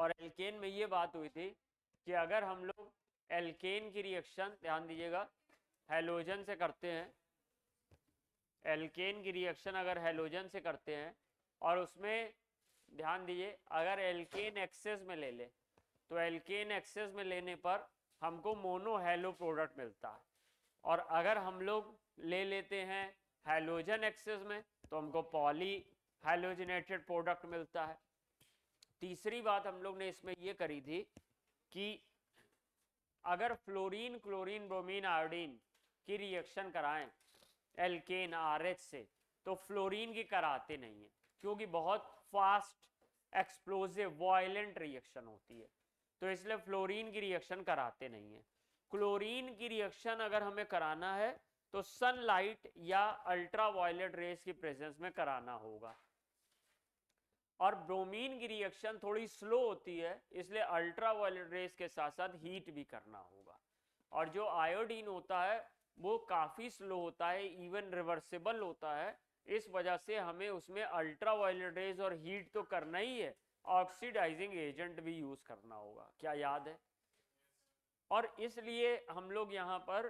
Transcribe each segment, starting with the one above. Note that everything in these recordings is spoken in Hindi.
और एल्केन में ये बात हुई थी कि अगर हम लोग एल्केन की रिएक्शन, ध्यान दीजिएगा, हैलोजन से करते हैं, एल्केन की रिएक्शन अगर हैलोजन से करते हैं और उसमें ध्यान दीजिए अगर एल्केन एक्सेस में ले ले तो एल्केन एक्सेस में लेने पर हमको मोनो हैलो प्रोडक्ट मिलता है, और अगर हम लोग ले लेते हैं हैलोजन एक्सेस में तो हमको पॉली हैलोजनेटेड प्रोडक्ट मिलता है। तीसरी बात हम लोग ने इसमें ये करी थी कि अगर फ्लोरीन क्लोरीन ब्रोमीन आयोडीन की रिएक्शन कराएं एल्केन RH से तो फ्लोरीन की कराते नहीं है, क्योंकि बहुत फास्ट एक्सप्लोसिव वायलेंट रिएक्शन होती है, तो इसलिए फ्लोरीन की रिएक्शन कराते नहीं है। क्लोरीन की रिएक्शन अगर हमें कराना है तो सनलाइट या अल्ट्रा वायलेट रेस की प्रेजेंस में कराना होगा, और ब्रोमीन की रिएक्शन थोड़ी स्लो होती है, इसलिए अल्ट्रा वायलेट रेस के साथ साथ हीट भी करना होगा। और जो आयोडीन होता है वो काफ़ी स्लो होता है, इवन रिवर्सिबल होता है, इस वजह से हमें उसमें अल्ट्रा वायलेट रेज और हीट तो करना ही है, ऑक्सीडाइजिंग एजेंट भी यूज करना होगा, क्या याद है? और इसलिए हम लोग यहाँ पर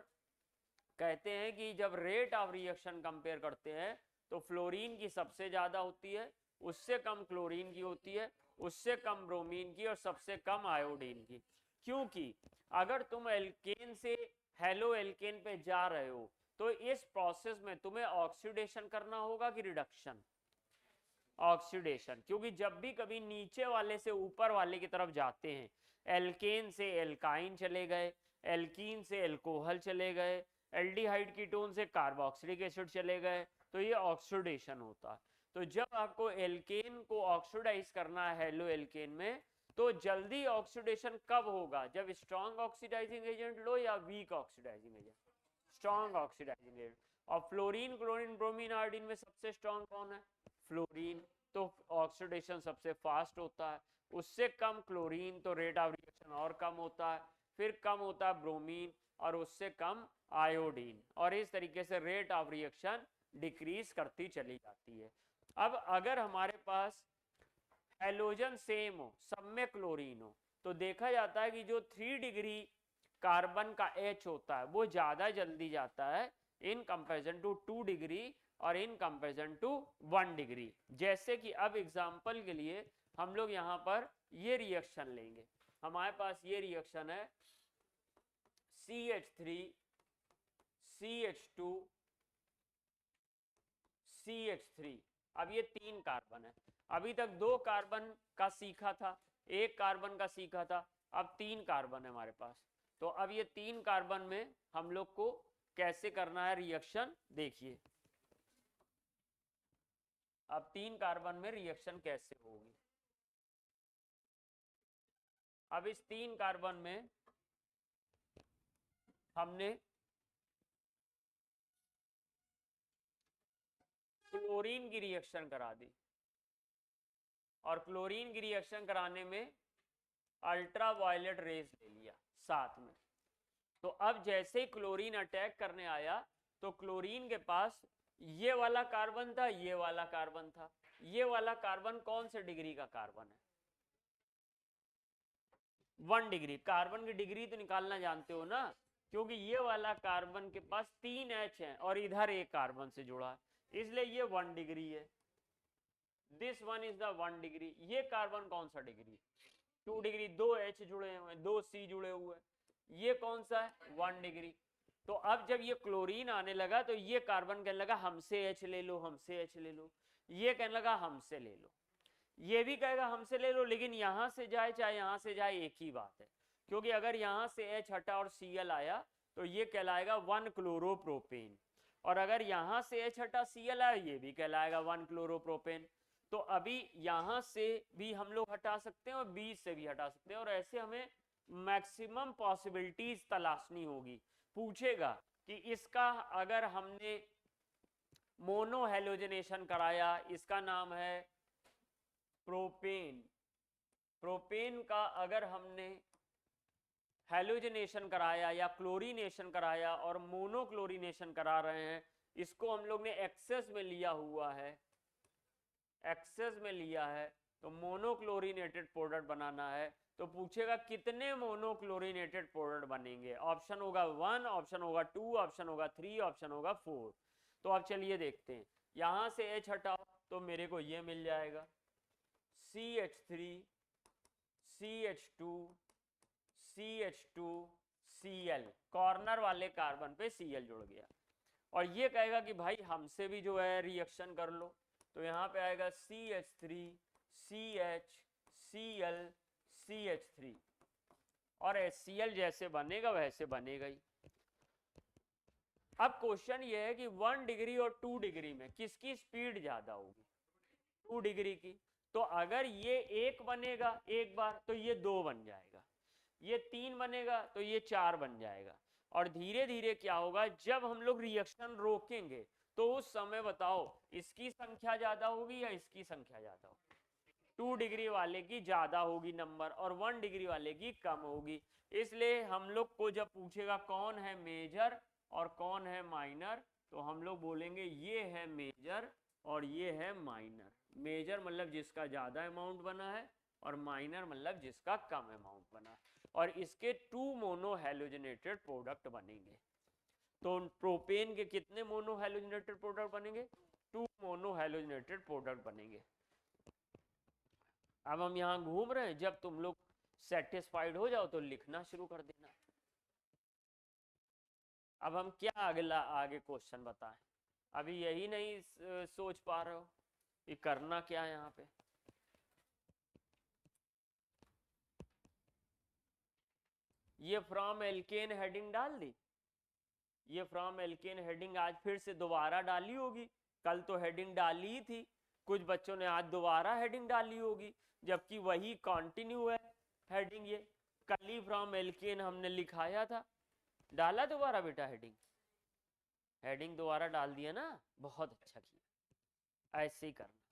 कहते हैं कि जब रेट ऑफ रिएक्शन कंपेयर करते हैं तो फ्लोरीन की सबसे ज़्यादा होती है, उससे कम क्लोरीन की होती है, उससे कम ब्रोमीन की, और सबसे कम आयोडीन की। क्योंकि अगर तुम एल्केन से हेलो एल्केन पे जा रहे हो तो इस प्रोसेस में तुम्हें ऑक्सीडेशन करना होगा कि रिडक्शन? ऑक्सीडेशन, क्योंकि जब भी कभी नीचे वाले से ऊपर वाले की तरफ जाते हैं, एल्केन से एल्काइन चले गए, एल्कीन से एल्कोहल चले गए, एल्डिहाइड कीटोन से कार्बोक्सिलिक एसिड चले गए, तो ये ऑक्सीडेशन होता है। तो जब आपको एल्केन को ऑक्सीडाइज करना है हेलो एल्केन में, तो जल्दी ऑक्सीडेशन कब होगा? जब स्ट्रॉन्ग ऑक्सीडाइजिंग एजेंट लो या weak oxidising agent? Strong oxidising agent. और फ्लोरीन क्लोरीन ब्रोमीन आयोडीन में सबसे स्ट्रॉन्ग कौन है? फ्लोरीन, तो ऑक्सीडेशन सबसे फास्ट होता है, उससे कम क्लोरीन तो रेट ऑफ रिएक्शन और कम होता है, फिर कम होता है ब्रोमीन, और उससे कम आयोडीन, और इस तरीके से रेट ऑफ रिएक्शन डिक्रीज करती चली जाती है। अब अगर हमारे पास हैलोजन सेम हो, सब में क्लोरीन हो, तो देखा जाता है कि जो 3 डिग्री कार्बन का H होता है वो ज्यादा जल्दी जाता है इन कंपैरिजन टू 2 डिग्री और इन कंपैरिजन टू 1 डिग्री। जैसे कि अब एग्जांपल के लिए हम लोग यहाँ पर ये रिएक्शन लेंगे, हमारे पास ये रिएक्शन है CH3 CH2 CH3। अब ये 3 कार्बन है, अभी तक 2 कार्बन का सीखा था, 1 कार्बन का सीखा था, अब 3 कार्बन है हमारे पास। तो अब ये 3 कार्बन में हम लोग को कैसे करना है रिएक्शन, देखिए अब 3 कार्बन में रिएक्शन कैसे होगी। अब इस 3 कार्बन में हमने क्लोरीन की रिएक्शन करा दी, और क्लोरीन की रिएक्शन कराने में अल्ट्रा वायलेट रेज ले लिया साथ में। तो अब जैसे ही क्लोरीन अटैक करने आया तो क्लोरीन के पास ये वाला कार्बन था, ये वाला कार्बन था, ये वाला कार्बन कौन से डिग्री का कार्बन है? 1 डिग्री। कार्बन की डिग्री तो निकालना जानते हो ना, क्योंकि ये वाला कार्बन के पास 3 H है और इधर एक कार्बन से जुड़ा है, इसलिए ये 1 डिग्री है। This one is the 1 degree. ये कार्बन कौन सा डिग्री? 2 डिग्री, 2 H जुड़े हुए हैं, 2 C जुड़े हुए हैं, ये कौन सा है? 1 डिग्री। तो अब जब ये क्लोरीन आने लगा तो ये कार्बन कहने लगा हमसे H ले लो, हमसे H ले लो, ये कहने लगा हमसे ले लो, ये भी कहेगा हमसे ले लो, लेकिन यहां से जाए चाहे यहां से जाए एक ही बात है, क्योंकि अगर यहां से H हटा और Cl आया तो ये कहलाएगा 1 क्लोरोप्रोपेन, और अगर यहां से H हटा Cl आया ये भी कहलाएगा 1 क्लोरोप्रोपेन। तो अभी यहां से भी हम लोग हटा सकते हैं और बीच से भी हटा सकते हैं, और ऐसे हमें मैक्सिमम पॉसिबिलिटीज तलाशनी होगी। पूछेगा कि इसका अगर हमने मोनोहेलोजनेशन कराया, इसका नाम है प्रोपेन, प्रोपेन का अगर हमने हैलोजनेशन कराया या क्लोरीनेशन कराया और मोनोक्लोरीनेशन करा रहे हैं, इसको हम लोग ने एक्सेस में लिया हुआ है, एक्सेस में लिया है, तो मोनोक्लोरीनेटेड प्रोडक्ट बनाना है तो पूछेगा कितने मोनोक्लोरीनेटेड प्रोडक्ट बनेंगे। ऑप्शन होगा 1, ऑप्शन होगा 2, ऑप्शन होगा 3, ऑप्शन होगा 4। तो अब चलिए देखते हैं, यहां से H हटाओ तो मेरे को ये मिल जाएगा CH3 CH2 CH2 Cl, corner वाले कार्बन पे Cl जुड़ गया। और ये कहेगा कि भाई हमसे भी जो है रिएक्शन कर लो, तो यहाँ पे आएगा CH3 CH Cl CH3 और HCl जैसे बनेगा वैसे बनेगा ही। अब क्वेश्चन ये है कि 1 डिग्री और 2 डिग्री में किसकी स्पीड ज्यादा होगी? 2 डिग्री की। तो अगर ये 1 बनेगा एक बार तो ये 2 बन जाएगा, ये 3 बनेगा तो ये 4 बन जाएगा। और धीरे धीरे क्या होगा, जब हम लोग रिएक्शन रोकेंगे तो उस समय बताओ इसकी संख्या ज्यादा होगी या इसकी संख्या ज्यादा होगी? 2 डिग्री वाले की ज्यादा होगी नंबर और 1 डिग्री वाले की कम होगी। इसलिए हम लोग को जब पूछेगा कौन है मेजर और कौन है माइनर, तो हम लोग बोलेंगे ये है मेजर और ये है माइनर। मेजर मतलब जिसका ज्यादा अमाउंट बना है और माइनर मतलब जिसका कम अमाउंट बना है। और इसके 2 मोनो हैलोजनेटेड प्रोडक्ट बनेंगे। तो प्रोपेन के कितने मोनो हैलोजनेटेड प्रोडक्ट बनेंगे? 2 मोनो हैलोजनेटेड प्रोडक्ट बनेंगे। अब हम यहाँ घूम रहे हैं, जब तुम लोग सेटिस्फाइड हो जाओ तो लिखना शुरू कर देना। अब हम क्या अगला आगे क्वेश्चन बताएं, अभी यही नहीं सोच पा रहे हो कि करना क्या है यहाँ पे। ये फ्रॉम एल्केन हेडिंग डाल दी, ये फ्रॉम एल्केन हेडिंग आज फिर से दोबारा डाली होगी, कल तो हेडिंग डाली ही थी, कुछ बच्चों ने आज दोबारा हेडिंग डाली होगी, जबकि वही कंटिन्यू है हेडिंग। ये कल ही फ्रॉम एल्केन हमने लिखाया था, डाला दोबारा बेटा हेडिंग, हेडिंग दोबारा डाल दिया ना, बहुत अच्छा किया। ऐसे ही करना,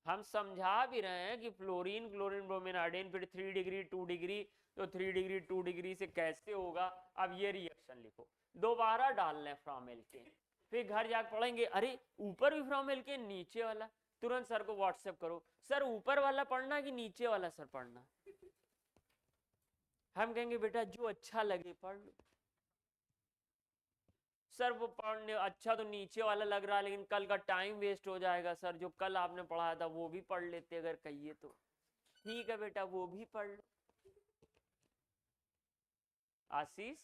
हम समझा भी रहे हैं कि फ्लोरीन क्लोरीन ब्रोमीन आयोडीन फिर 3 डिग्री 2 डिग्री, तो 3 डिग्री 2 डिग्री से कैसे होगा। अब ये रिएक्शन लिखो, दोबारा डाल लें फ्रॉम एल्केन, फिर घर जाकर पढ़ेंगे अरे ऊपर भी फ्रॉम एल्केन नीचे वाला, तुरंत सर को व्हाट्सएप करो, सर ऊपर वाला पढ़ना कि नीचे वाला सर पढ़ना। हम कहेंगे बेटा जो अच्छा लगे पढ़ लो। सर वो पढ़ने अच्छा तो नीचे वाला लग रहा है, लेकिन कल का टाइम वेस्ट हो जाएगा सर, जो कल आपने पढ़ाया था वो भी पढ़ लेते अगर कहिए तो। ठीक है बेटा वो भी पढ़ लो। आशीष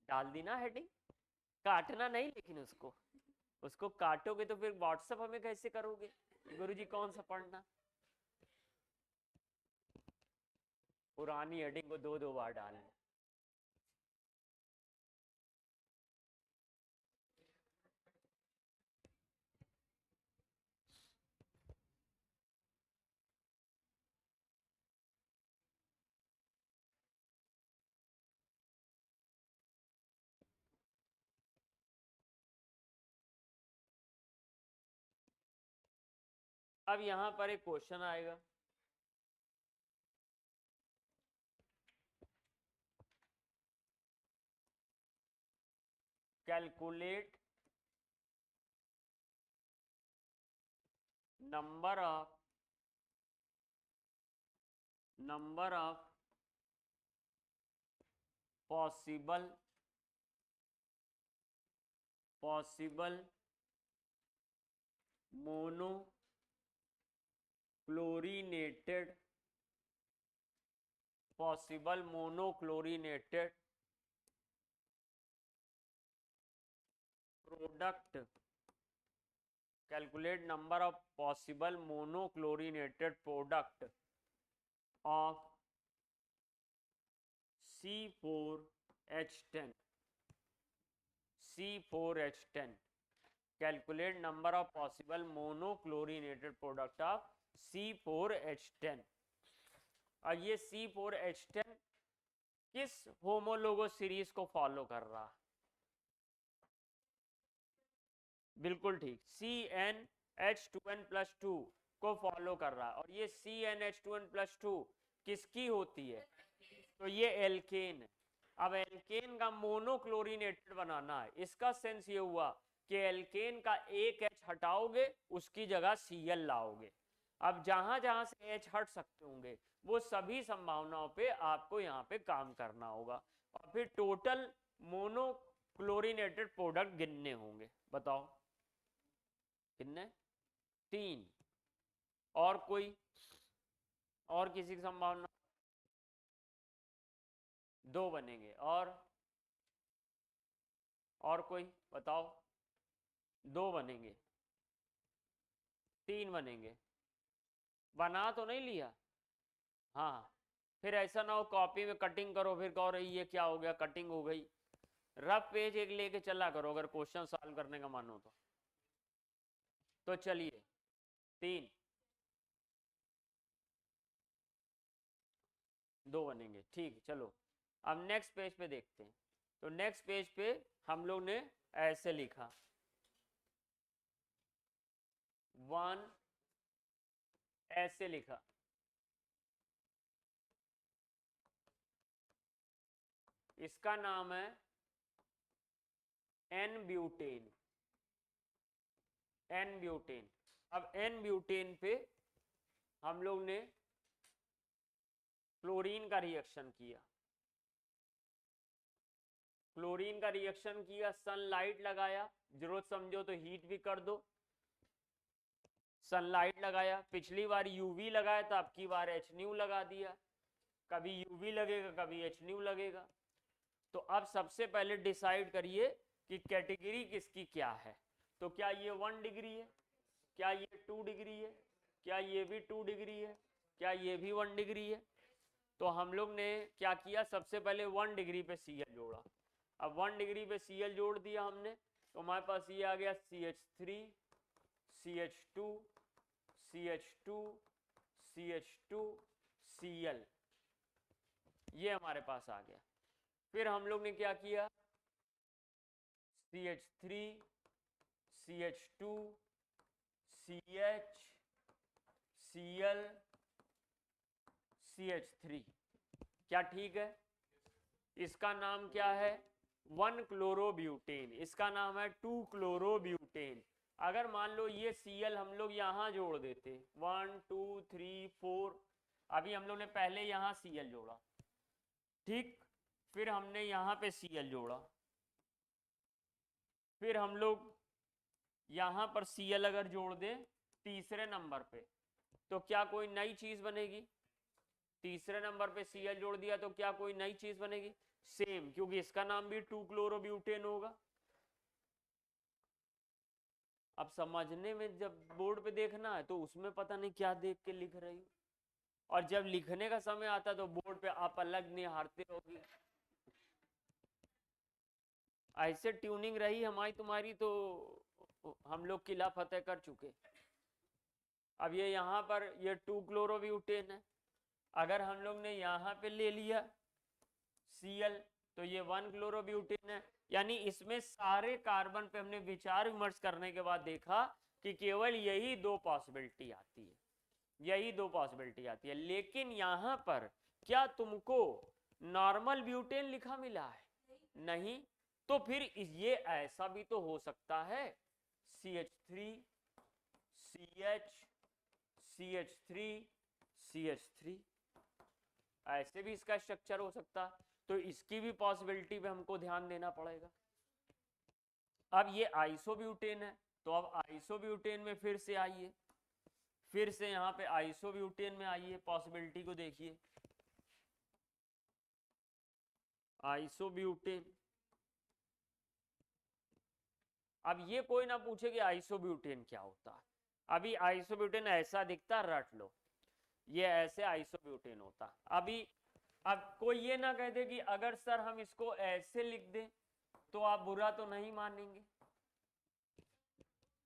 डाल दी ना हेडिंग, काटना नहीं लेकिन उसको काटोगे तो फिर व्हाट्सएप हमें कैसे करोगे, गुरुजी कौन सा पढ़ना। पुरानी हेडिंग को 2-2 बार डालना। अब यहां पर एक क्वेश्चन आएगा, calculate number of possible monochlorinated product, calculate number of possible monochlorinated product of C4H10. Calculate number of possible monochlorinated product of C4H10। और ये C4H10 किस होमोलोगो सीरीज को फॉलो कर रहा? बिल्कुल ठीक, CnH2n+2 को फॉलो कर रहा है। और ये CnH2n+2 किसकी होती है? तो ये एल्केन है। अब एल्केन का मोनोक्लोरीनेटेड बनाना है, इसका सेंस ये हुआ कि एल्केन का एक H हटाओगे उसकी जगह Cl लाओगे। अब जहां जहां से H हट सकते होंगे वो सभी संभावनाओं पे आपको यहाँ पे काम करना होगा और फिर टोटल मोनोक्लोरिनेटेड प्रोडक्ट गिनने होंगे। बताओ कितने? 3। और कोई, और किसी की संभावना? 2 बनेंगे। और कोई बताओ? 2 बनेंगे, 3 बनेंगे। बना तो नहीं लिया? हाँ, फिर ऐसा ना हो कॉपी में कटिंग करो फिर कहो रही ये क्या हो गया, कटिंग हो गई। रफ पेज एक लेके चला करो अगर क्वेश्चन सॉल्व करने का मन हो तो चलिए 3, 2 बनेंगे। ठीक, चलो अब नेक्स्ट पेज पे देखते हैं। तो नेक्स्ट पेज पे हम लोग ने ऐसे लिखा 1, ऐसे लिखा, इसका नाम है एन ब्यूटेन। N butane. अब एन ब्यूटेन पे हम लोग ने क्लोरीन का रिएक्शन किया। क्लोरीन का रिएक्शन किया, सनलाइट लगाया, जरूरत समझो तो हीट भी कर दो। सनलाइट लगाया, पिछली बार यूवी लगाया था, अब की बार एच न्यू लगा दिया। कभी यूवी लगेगा कभी एच न्यू लगेगा। तो अब सबसे पहले डिसाइड करिए कि कैटेगरी किसकी क्या है। तो क्या ये 1 डिग्री है, क्या ये 2 डिग्री है, क्या ये भी 2 डिग्री है, क्या ये भी 1 डिग्री है। तो हम लोग ने क्या किया, सबसे पहले 1 डिग्री पे Cl जोड़ा। अब 1 डिग्री पे Cl जोड़ दिया हमने तो हमारे पास ये आ गया CH3, CH2, CH2, CH2, Cl, ये हमारे पास आ गया। फिर हम लोग ने क्या किया, CH3, CH2, CH, Cl, CH3, क्या ठीक है? इसका नाम क्या है? 1 क्लोरोब्यूटेन। इसका नाम है 2 क्लोरोब्यूटेन। अगर मान लो ये Cl हम लोग यहां जोड़ देते 1 2 3 4, अभी हम लोग ने पहले यहां Cl जोड़ा, ठीक, फिर हमने यहां पे Cl जोड़ा, फिर हम लोग यहां पर Cl अगर जोड़ दें तीसरे नंबर पे तो क्या कोई नई चीज बनेगी? तीसरे नंबर पे Cl जोड़ दिया तो क्या कोई नई चीज बनेगी? सेम, क्योंकि इसका नाम भी 2 क्लोरोब्यूटेन होगा। अब समझने में जब बोर्ड पे देखना है तो उसमें पता नहीं क्या देख के लिख रही हूँ, और जब लिखने का समय आता तो बोर्ड पे आप अलग निहारते होगी। ऐसे ट्यूनिंग रही हमारी तुम्हारी तो हम लोग किला फतेह कर चुके। अब ये यहाँ पर ये 2 क्लोरोब्यूटेन है, अगर हम लोग ने यहाँ पे ले लिया Cl तो ये 1 क्लोरोब्यूटेन है। यानी इसमें सारे कार्बन पे हमने विचार विमर्श करने के बाद देखा कि केवल यही 2 पॉसिबिलिटी आती है, यही 2 पॉसिबिलिटी आती है। लेकिन यहां पर क्या तुमको नॉर्मल ब्यूटेन लिखा मिला है? नहीं। तो फिर ये ऐसा भी तो हो सकता है CH3, CH, CH3, CH3, ऐसे भी इसका स्ट्रक्चर हो सकता है। तो इसकी भी पॉसिबिलिटी पे हमको ध्यान देना पड़ेगा। अब ये आइसोब्यूटेन है तो अब आइसोब्यूटेन में फिर से आइए, फिर से यहाँ पे आइसोब्यूटेन में आइए, पॉसिबिलिटी को देखिए। आइसोब्यूटेन, अब ये कोई ना पूछे कि आइसोब्यूटेन क्या होता है। अभी आइसोब्यूटेन ऐसा दिखता, रट लो, ये ऐसे आइसोब्यूटेन होता। अभी अब कोई ये ना कह दे कि अगर सर हम इसको ऐसे लिख दें तो आप बुरा तो नहीं मानेंगे।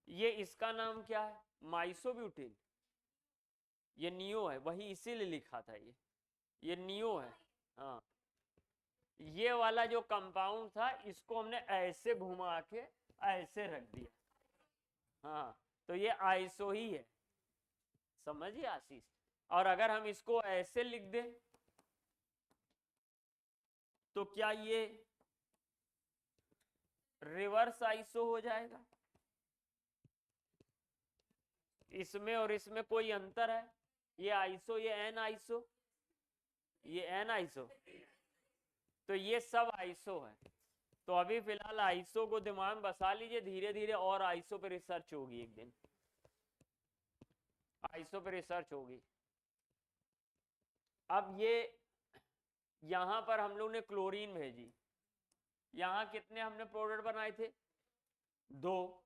ये इसका नाम क्या है? माइसोब्यूटेन। ये नियो है, वही इसीलिए लिखा था ये नियो है। हाँ, ये वाला जो कंपाउंड था इसको हमने ऐसे घुमा के ऐसे रख दिया। हाँ, तो ये आइसो ही है, समझिए आशीष। और अगर हम इसको ऐसे लिख दें तो क्या ये रिवर्स आइसो हो जाएगा? इसमें और इसमें कोई अंतर है? ये आइसो, ये एन आइसो, ये एन आइसो, तो ये सब आइसो है। तो अभी फिलहाल आइसो को दिमाग में बसा लीजिए, धीरे धीरे और आइसो पे रिसर्च होगी, एक दिन आइसो पे रिसर्च होगी। अब ये यहां पर हम लोग ने क्लोरीन भेजी, यहां कितने हमने प्रोडक्ट बनाए थे? 2।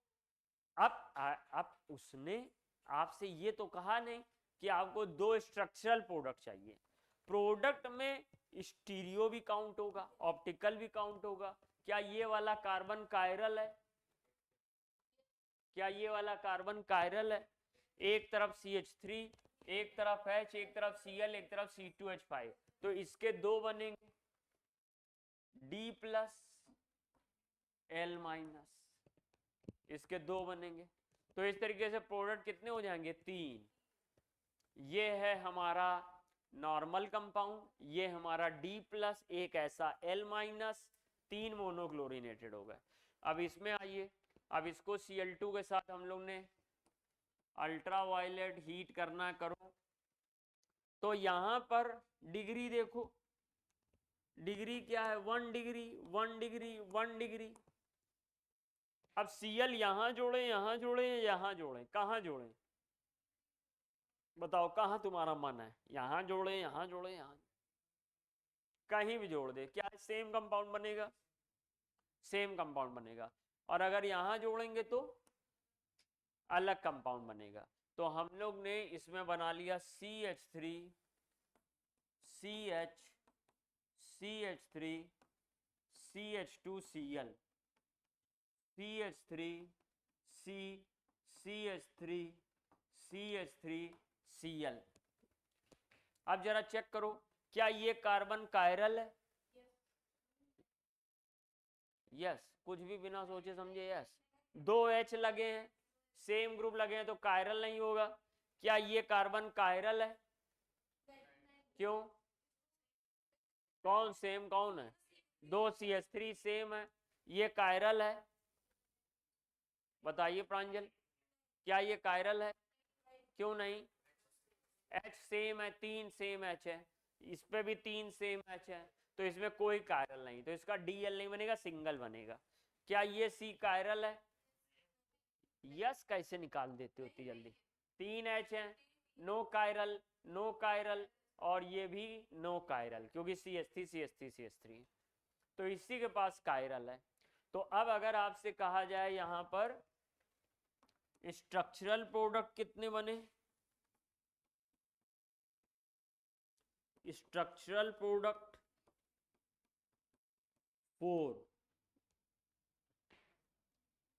अब उसने आपसे ये तो कहा नहीं कि आपको 2 स्ट्रक्चरल प्रोडक्ट चाहिए। प्रोडक्ट में स्टीरियो भी काउंट होगा, ऑप्टिकल भी काउंट होगा। क्या ये वाला कार्बन कायरल है? क्या ये वाला कार्बन कायरल है? एक तरफ CH3, एक तरफ H, एक तरफ Cl, एक तरफ C2H5, तो इसके 2 बनेंगे, D+, L-, इसके 2 बनेंगे। तो इस तरीके से प्रोडक्ट कितने हो जाएंगे? 3। ये है हमारा नॉर्मल कंपाउंड, ये हमारा D+, एक ऐसा L-, 3 मोनोक्लोरिनेटेड हो गए। अब इसमें आइए, अब इसको Cl2 के साथ हम लोग ने अल्ट्रा वायलेट हीट करना, करो तो यहां पर डिग्री देखो, डिग्री क्या है? 1 डिग्री, 1 डिग्री, 1 डिग्री। अब Cl यहां जोड़े, यहां जोड़े, यहां जोड़े, कहां जोड़े? बताओ कहां तुम्हारा मन है? यहां जोड़े, यहां जोड़े, यहां, कहीं भी जोड़ दे, क्या सेम कंपाउंड बनेगा? सेम कंपाउंड बनेगा। और अगर यहां जोड़ेंगे तो अलग कंपाउंड बनेगा। तो हम लोग ने इसमें बना लिया CH3, CH, CH3, CH2Cl, CH3, C, CH3, CH3Cl। अब जरा चेक करो, क्या ये कार्बन कायरल है? यस, कुछ भी बिना सोचे समझे यस। 2 H लगे हैं, सेम ग्रुप लगे हैं, तो कायरल नहीं होगा। क्या ये कार्बन कायरल है? क्यों? कौन सेम, कौन है? 2 CH3 सेम है, ये कायरल है? बताइए प्रांजल, क्या ये कायरल है? क्यों नहीं? H सेम है, 3 सेम H है, इस पे भी 3 सेम H है, तो इसमें कोई कायरल नहीं, तो इसका DL नहीं बनेगा, सिंगल बनेगा। क्या ये C कायरल है? यस, कैसे निकाल देते हो इतनी जल्दी? 3 H है, नो कायरल, नो कायरल, और ये भी नो कायरल, क्योंकि CH3, CH3, CH3, तो इसी के पास कायरल है। तो अब अगर आपसे कहा जाए यहां पर स्ट्रक्चरल प्रोडक्ट कितने बने? स्ट्रक्चरल प्रोडक्ट 4,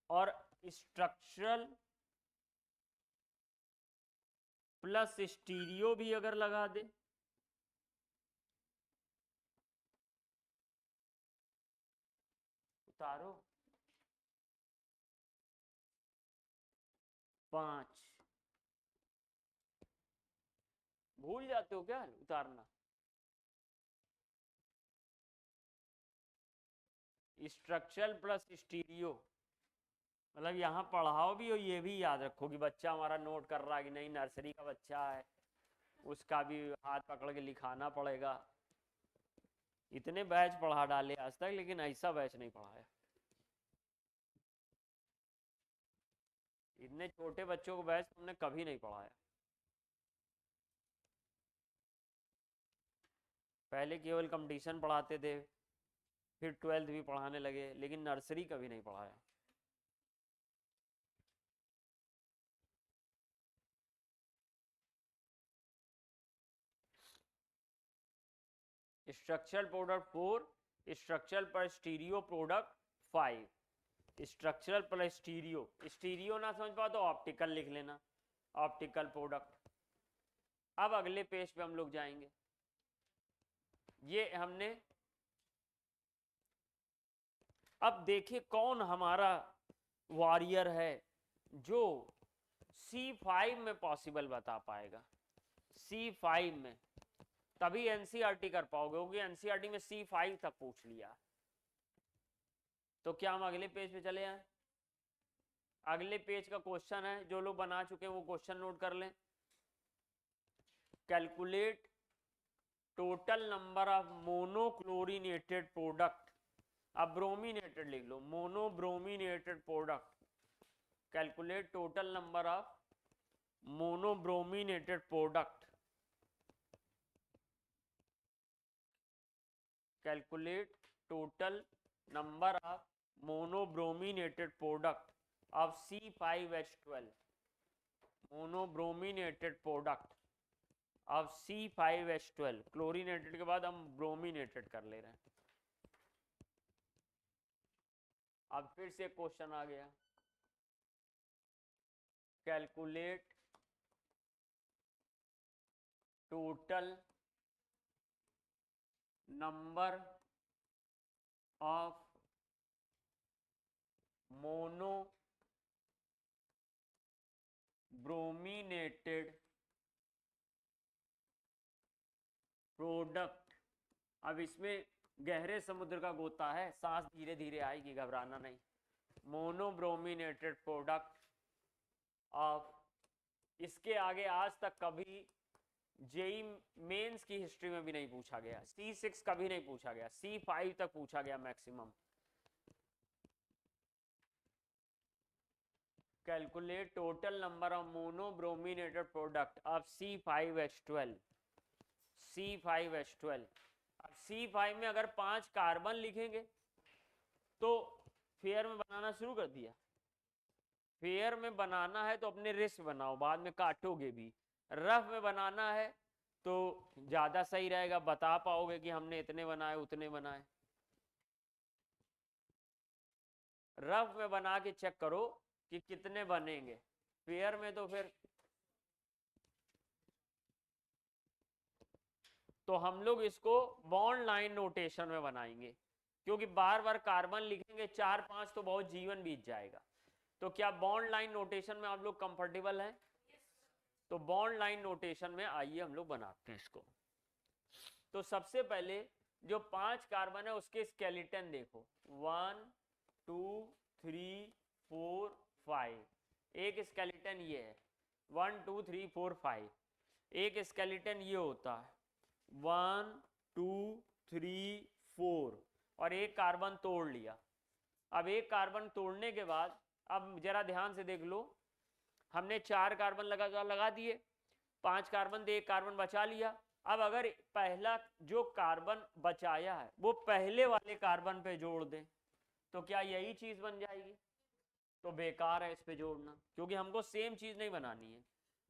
और स्ट्रक्चरल प्लस स्टीरियो भी अगर लगा दे, उतारो, 5। भूल जाते हो क्या उतारना? स्ट्रक्चरल प्लस स्टीरियो, मतलब यहाँ पढ़ाओ भी हो, ये भी याद रखो कि बच्चा हमारा नोट कर रहा है कि नहीं, नर्सरी का बच्चा है, उसका भी हाथ पकड़ के लिखाना पड़ेगा। इतने बैच पढ़ा डाले आज तक, लेकिन ऐसा बैच नहीं पढ़ाया। इतने छोटे बच्चों को बैच तुमने कभी नहीं पढ़ाया। पहले केवल कंपटीशन पढ़ाते थे, फिर 12th भी पढ़ाने लगे, लेकिन नर्सरी कभी नहीं पढ़ाया। स्ट्रक्चरल प्रोडक्ट 4, स्ट्रक्चरल पर स्टीरियो प्रोडक्ट 5। स्ट्रक्चरल पर स्टीरियो, स्टीरियो ना समझ पाओ तो ऑप्टिकल लिख लेना, ऑप्टिकल प्रोडक्ट। अब अगले पेज पे हम लोग जाएंगे। ये हमने, अब देखिए कौन हमारा वॉरियर है जो C5 में पॉसिबल बता पाएगा। C5 में तभी एनसीईआरटी कर पाओगे, क्योंकि एनसीईआरटी में C5 तक पूछ लिया। तो क्या हम अगले पेज पे चले आए? अगले पेज का क्वेश्चन है, जो लोग बना चुके हैं वो क्वेश्चन नोट कर लें। Calculate total number of monochlorinated product, अब ब्रोमिनेटेड लिख लो, monobrominated product. Calculate total number of monobrominated product, calculate total number of monobrominated product of C5H12, monobrominated product of C5H12। Chlorinated के बाद हम ब्रोमिनेटेड कर ले रहे हैं। अब फिर से क्वेश्चन आ गया, calculate total number of mono brominated product. अब इसमें गहरे समुद्र का गोता है, सांस धीरे धीरे आएगी, घबराना नहीं। मोनोब्रोमिनेटेड प्रोडक्ट ऑफ, इसके आगे आज तक कभी जेई मेंस की हिस्ट्री में भी नहीं पूछा गया, C6 कभी नहीं पूछा गया, C5 तक पूछा गया maximum. Calculate total number of monobrominated product of C5H12, C5H12। अब C5 में अगर 5 कार्बन लिखेंगे तो फेयर में बनाना शुरू कर दिया। फेयर में बनाना है तो अपने रिस्क बनाओ, बाद में काटोगे भी। रफ में बनाना है तो ज्यादा सही रहेगा, बता पाओगे कि हमने इतने बनाए उतने बनाए। रफ में बना के चेक करो कि कितने बनेंगे। फेयर में तो फिर तो हम लोग इसको बॉन्ड लाइन नोटेशन में बनाएंगे, क्योंकि बार बार कार्बन लिखेंगे 4-5 तो बहुत जीवन बीत जाएगा। तो क्या बॉन्ड लाइन नोटेशन में आप लोग कंफर्टेबल हैं? तो बॉन्ड लाइन नोटेशन में आइए हम लोग बनाते हैं इसको। तो सबसे पहले जो 5 कार्बन है उसके स्केलेटन देखो, 1 2 3 4 5। एक स्केलेटन ये है, 1 2 3 4 5। एक स्केलेटन ये होता है, 1 2 3 4, और एक कार्बन तोड़ लिया। अब एक कार्बन तोड़ने के बाद अब जरा ध्यान से देख लो, हमने 4 कार्बन लगा दिए, 5 कार्बन थे, एक कार्बन बचा लिया। अब अगर पहला जो कार्बन बचाया है वो पहले वाले कार्बन पे जोड़ दें तो क्या यही चीज बन जाएगी? तो बेकार है इस पे जोड़ना, क्योंकि हमको सेम चीज नहीं बनानी है।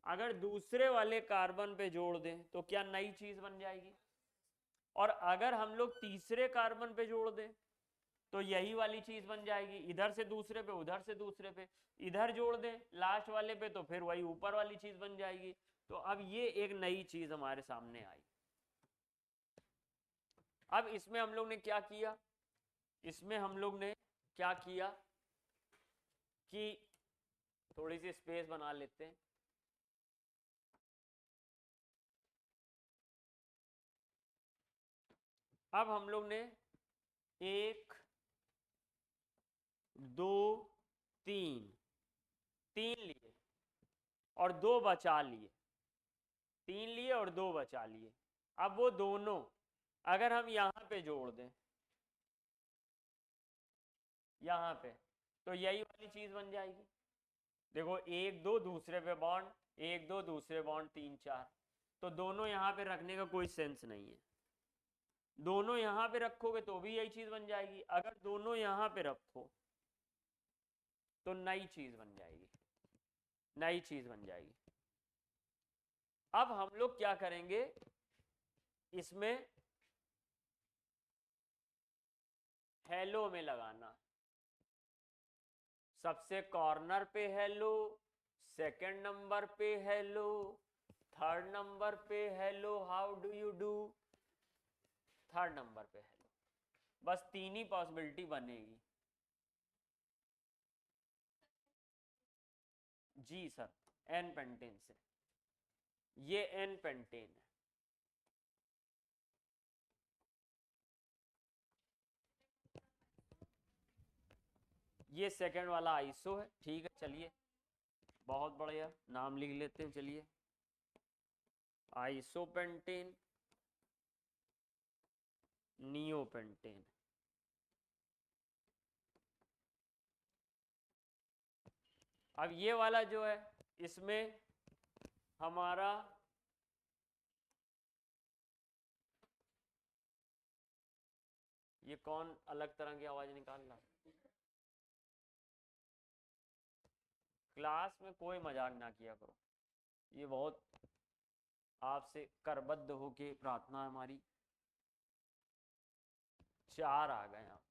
अगर दूसरे वाले कार्बन पे जोड़ दें तो क्या नई चीज बन जाएगी? और अगर हम लोग तीसरे कार्बन पे जोड़ दें तो यही वाली चीज बन जाएगी। इधर से दूसरे पे, उधर से दूसरे पे, इधर जोड़ दें लास्ट वाले पे तो फिर वही ऊपर वाली चीज बन जाएगी। तो अब ये एक नई चीज हमारे सामने आई। अब इसमें हम लोग ने क्या किया, इसमें हम लोग ने क्या किया कि थोड़ी सी स्पेस बना लेते हैं। अब हम लोग ने 1 2 3 लिए और 2 बचा लिए, 3 लिए और 2 बचा लिए। अब वो दोनों अगर हम यहां पे जोड़ दें, यहां पे, तो यही वाली चीज बन जाएगी। देखो 1 2 दूसरे पे बॉन्ड, 1 2 दूसरे बॉन्ड, 3 4। तो दोनों यहां पे रखने का कोई सेंस नहीं है। दोनों यहां पे रखोगे तो भी यही चीज बन जाएगी, अगर दोनों यहां पे रखो तो नई चीज बन जाएगी, नई चीज बन जाएगी। अब हम लोग क्या करेंगे, इसमें हेलो में लगाना। सबसे कॉर्नर पे हेलो, सेकंड नंबर पे हेलो, थर्ड नंबर पे hello, how do you do, third number पे हेलो। बस 3 ही पॉसिबिलिटी बनेगी। जी सर, एन पेंटेन से, ये एन पेंटेन है। ये सेकंड वाला आइसो है, ठीक है। चलिए बहुत बढ़िया, नाम लिख लेते हैं। चलिए आइसोपेंटेन, नियोपेंटेन। अब ये वाला जो है, इसमें हमारा ये कौन अलग तरह की आवाज निकाल रहा? क्लास में कोई मजाक ना किया करो, ये बहुत आपसे करबद्ध होके प्रार्थना है हमारी। 4 आ गए आप।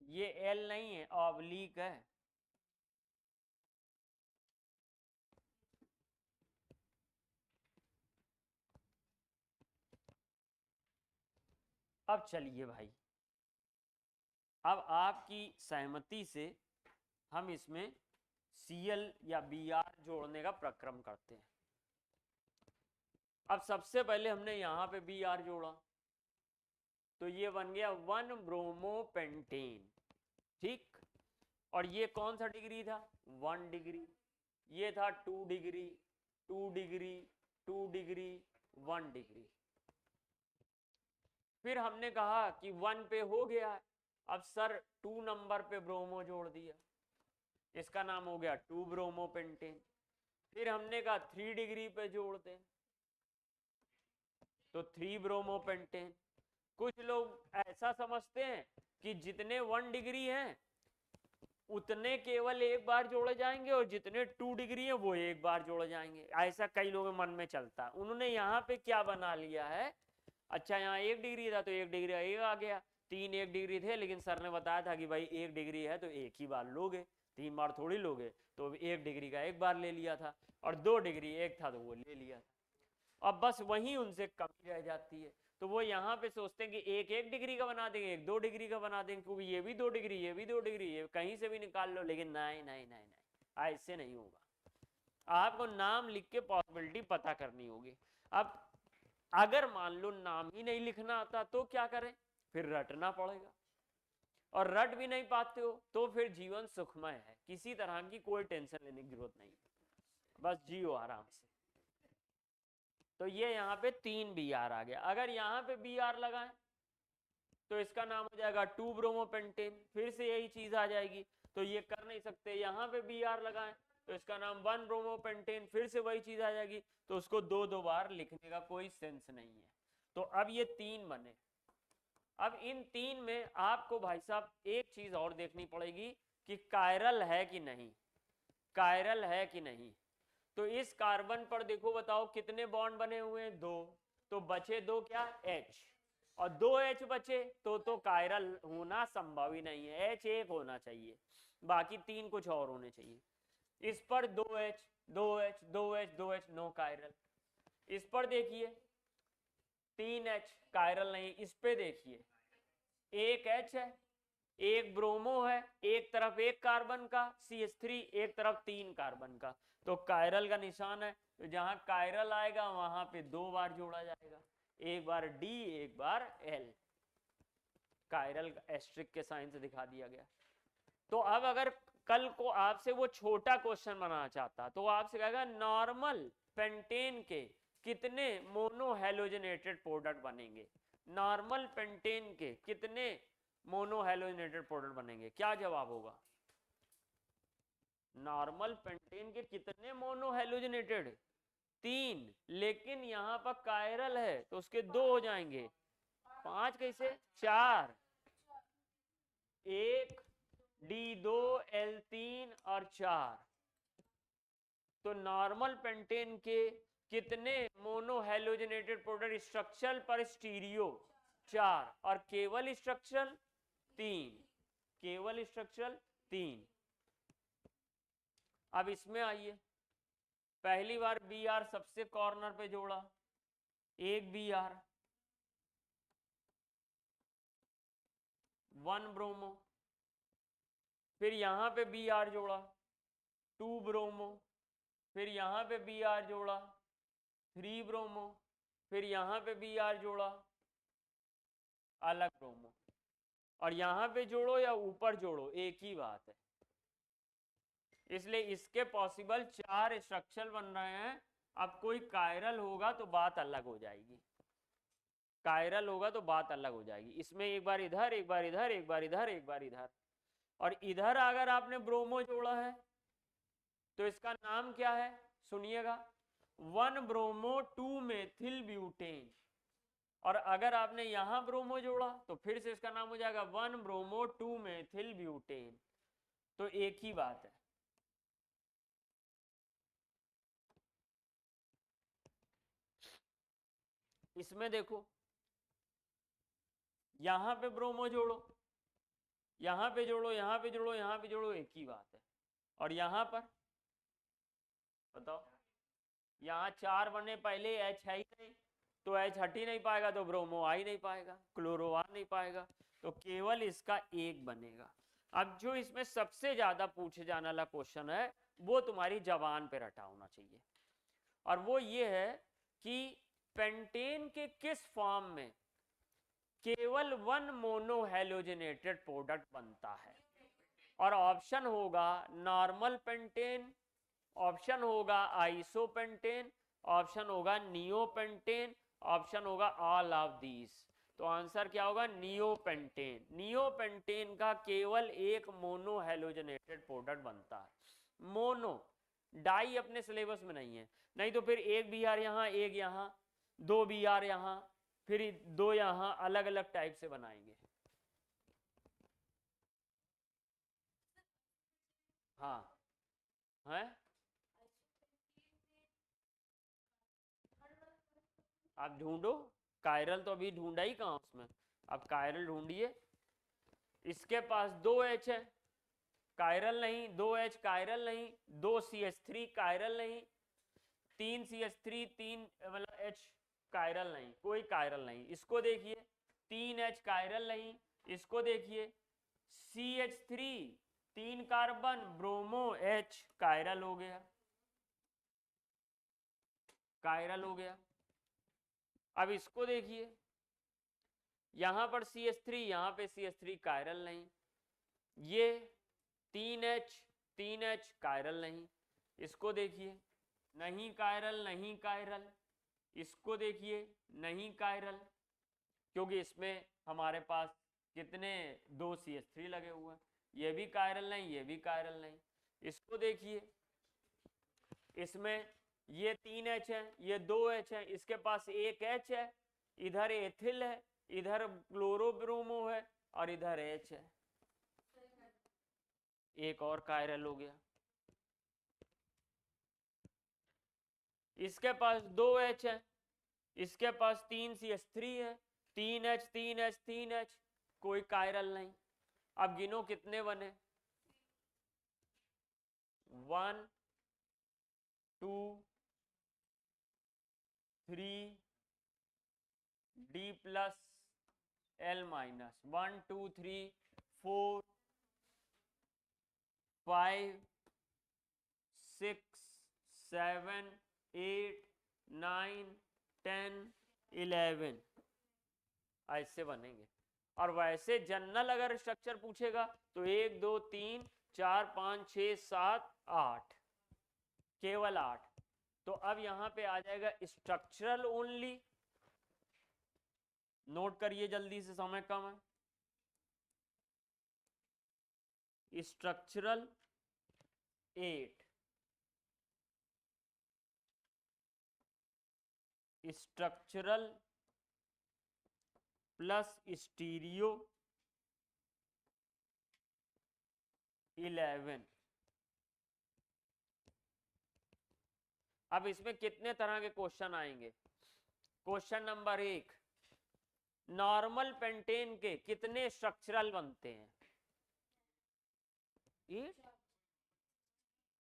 ये एल नहीं है, ऑब्लिक है। अब चलिए भाई, अब आपकी सहमति से हम इसमें Cl या Br जोड़ने का प्रक्रम करते हैं। अब सबसे पहले हमने यहां पे Br जोड़ा, तो ये बन गया 1 ब्रोमोपेंटेन, ठीक। और ये कौन सा डिग्री था? 1 डिग्री। ये था 2 डिग्री, 2 डिग्री, 2 डिग्री, 1 डिग्री। फिर हमने कहा कि 1 पे हो गया, अब सर 2 नंबर पे ब्रोमो जोड़ दिया, इसका नाम हो गया 2 ब्रोमोपेंटेन। फिर हमने कहा 3 डिग्री पे जोड़ दें, तो 3 ब्रोमोपेंटेन। कुछ लोग ऐसा समझते हैं कि जितने 1 डिग्री हैं उतने केवल एक बार जोड़े जाएंगे और जितने 2 डिग्री हैं वो एक बार जोड़े जाएंगे। ऐसा कई लोगों के मन में चलता है। उन्होंने यहाँ पे क्या बना लिया है, अच्छा यहाँ 1 डिग्री था तो 1 डिग्री एक आ गया, 3 1 डिग्री थे, लेकिन सर ने बताया था कि भाई 1 डिग्री है तो एक ही बार लोगे, 3 बार थोड़ी लोगे, तो 1 डिग्री का एक बार ले लिया था, और 2 डिग्री एक था तो वो ले लिया था। अब बस वही उनसे कमी रह जाती है, तो वो यहाँ पे सोचते हैं कि एक 1 डिग्री का बना देंगे, एक 2 डिग्री का बना देंगे, क्योंकि ये भी 2 डिग्री, ये भी 2 डिग्री, ये कहीं से भी निकाल लो। लेकिन नहीं नहीं नहीं नहीं, ऐसे नहीं होगा। आपको नाम लिख के पॉसिबिलिटी पता करनी होगी। अब अगर मान लो नाम ही नहीं लिखना आता तो क्या करें? फिर रटना पड़ेगा, और रट भी नहीं पाते हो तो फिर जीवन सुखमय है, किसी तरह की कोई टेंशन लेने की जरूरत नहीं, बस जियो आराम से। तो ये यहाँ पे 3 Br आ गया। अगर यहाँ पे Br लगाएं तो इसका नाम हो जाएगा 2 ब्रोमोपेंटेन, फिर से यही चीज आ जाएगी, तो ये कर नहीं सकते। यहाँ पे Br लगाएं तो इसका नाम 1 ब्रोमोपेंटेन, फिर से वही चीज आ जाएगी, तो उसको 2 बार लिखने का कोई सेंस नहीं है। तो अब ये 3 बने। अब इन 3 में आपको भाई साहब एक चीज और देखनी पड़ेगी कि कायरल है कि नहीं, कायरल है कि नहीं। तो इस कार्बन पर देखो, बताओ कितने बॉन्ड बने हुए हैं? 2, तो बचे 2 क्या? H, और 2 H बचे तो कायरल होना संभव ही नहीं है, H एक होना चाहिए, बाकी 3 कुछ और होने चाहिए। इस पर 2H 2H 2H 2H, no chiral. इस पर देखिए 3H, कायरल नहीं। इस पे देखिए 1 H है, एक ब्रोमो है, एक तरफ 1 कार्बन का CH3, एक तरफ 3 कार्बन का, तो कायरल का निशान है। तो जहां कायरल आएगा वहां पे 2 बार जोड़ा जाएगा, एक बार D, एक बार L। कायरल एस्ट्रिक के साइन से दिखा दिया गया। तो अब अगर कल को आपसे वो छोटा क्वेश्चन बनाना चाहता तो आपसे कहेगा नॉर्मल पेंटेन के कितने मोनोहेलोजेनेटेड प्रोडक्ट बनेंगे, नॉर्मल पेंटेन के कितने मोनोहेलोजेनेटेड प्रोडक्ट बनेंगे? क्या जवाब होगा? नॉर्मल पेंटेन के कितने मोनोहेलोजेनेटेड? 3, लेकिन यहां पर कायरल है तो उसके 2 हो जाएंगे, 5 कैसे? 4, 1 D2 L3 और 4। तो नॉर्मल पेंटेन के कितने मोनो हेलोजनेटेड प्रोडक्ट स्ट्रक्चरल पर स्टीरियो? 4, और केवल स्ट्रक्चरल 3, केवल स्ट्रक्चरल 3। अब इसमें आइए, पहली बार बी आर सबसे कॉर्नर पे जोड़ा, एक बी आर, 1 ब्रोमो, फिर यहां पे बी आर जोड़ा 2 ब्रोमो, फिर यहां पे बी आर जोड़ा 3 ब्रोमो, फिर यहां पे बी आर जोड़ा अलग ब्रोमो, और यहां पे जोड़ो या ऊपर जोड़ो एक ही बात है। इसलिए इसके पॉसिबल 4 स्ट्रक्चर बन रहे हैं। अब कोई कायरल होगा तो बात अलग हो जाएगी, कायरल होगा तो बात अलग हो जाएगी। इसमें एक बार इधर, एक बार इधर, एक बार इधर, एक बार इधर, और इधर अगर आपने ब्रोमो जोड़ा है तो इसका नाम क्या है? सुनिएगा, 1 ब्रोमो 2 मेथिल ब्यूटेन। और अगर आपने यहां ब्रोमो जोड़ा तो फिर से इसका नाम हो जाएगा 1 ब्रोमो 2 मेथिल ब्यूटेन। तो एक ही बात है। इसमें देखो, यहां पे ब्रोमो जोड़ो, यहां पे जोड़ो, यहां पे जोड़ो, यहां पे जोड़ो, एक ही बात है। और यहां पर बताओ, यहां 4 बने, पहले H है ही नहीं, तो H हट ही नहीं पाएगा, तो ब्रोमो आ ही नहीं पाएगा, क्लोरो आ नहीं पाएगा, तो केवल इसका एक बनेगा। अब जो इसमें सबसे ज्यादा पूछे जाने वाला क्वेश्चन है वो तुम्हारी जबान पे रटा होना चाहिए, और वो ये है कि पेंटेन के किस फॉर्म में केवल 1 मोनो हेलोजनेटेड प्रोडक्ट बनता है। और ऑप्शन होगा नॉर्मल पेंटेन, ऑप्शन होगा आइसोपेंटेन, ऑप्शन होगा नियोपेंटेन, ऑप्शन होगा ऑल ऑफ दीज। तो आंसर क्या होगा? नियोपेंटेन। नियोपेंटेन का केवल एक मोनो हेलोजनेटेड प्रोडक्ट बनता है, मोनो, डाई अपने सिलेबस में नहीं है। नहीं तो फिर एक बी आर यहाँ, एक यहाँ, 2 बी आर यहाँ, फिर 2 यहाँ, अलग अलग टाइप से बनाएंगे। हाँ है, आप ढूंढो, कायरल तो अभी ढूंढा ही कहाँ उसमें, अब कायरल ढूंढिए। इसके पास 2 H है, कायरल नहीं, 2 H कायरल नहीं, 2 CH3 कायरल नहीं, 3 CH3, 3 मतलब H कायरल नहीं, कोई कायरल नहीं। इसको देखिए, 3 H कायरल नहीं, इसको देखिए, CH3 3 carbon, bromo H chiral हो गया, कायरल हो गया। अब इसको देखिए, यहां पर CH3, यहां पे CH3 कायरल नहीं, ये 3H, 3H कायरल नहीं। इसको देखिए, नहीं कायरल, नहीं कायरल। इसको देखिए, नहीं कायरल, क्योंकि इसमें हमारे पास कितने 2 CH3 लगे हुए हैं। ये भी कायरल नहीं, ये भी कायरल नहीं। इसको देखिए, इसमें ये 3 H है, ये 2 H है, इसके पास एक H है, इधर एथिल है, इधर क्लोरोब्रोमो है, और इधर H है, एक और कायरल हो गया। इसके पास 2 H है, इसके पास 3 CH3 है, 3 H, 3 H, 3 H, कोई कायरल नहीं। अब गिनो कितने बने, 1 2 3 D प्लस L माइनस, 1 2 3 4 5 6 7 8 9 10 11, ऐसे बनेंगे। और वैसे जनरल अगर स्ट्रक्चर पूछेगा तो 1 2 3 4 5 6 7 8, केवल 8। तो अब यहां पे आ जाएगा स्ट्रक्चरल ओनली, नोट करिए जल्दी से, समय कम है। स्ट्रक्चरल 8, स्ट्रक्चरल प्लस स्टीरियो 11, अब इसमें कितने तरह के क्वेश्चन आएंगे? क्वेश्चन नंबर 1, नॉर्मल पेंटेन के कितने स्ट्रक्चरल बनते हैं?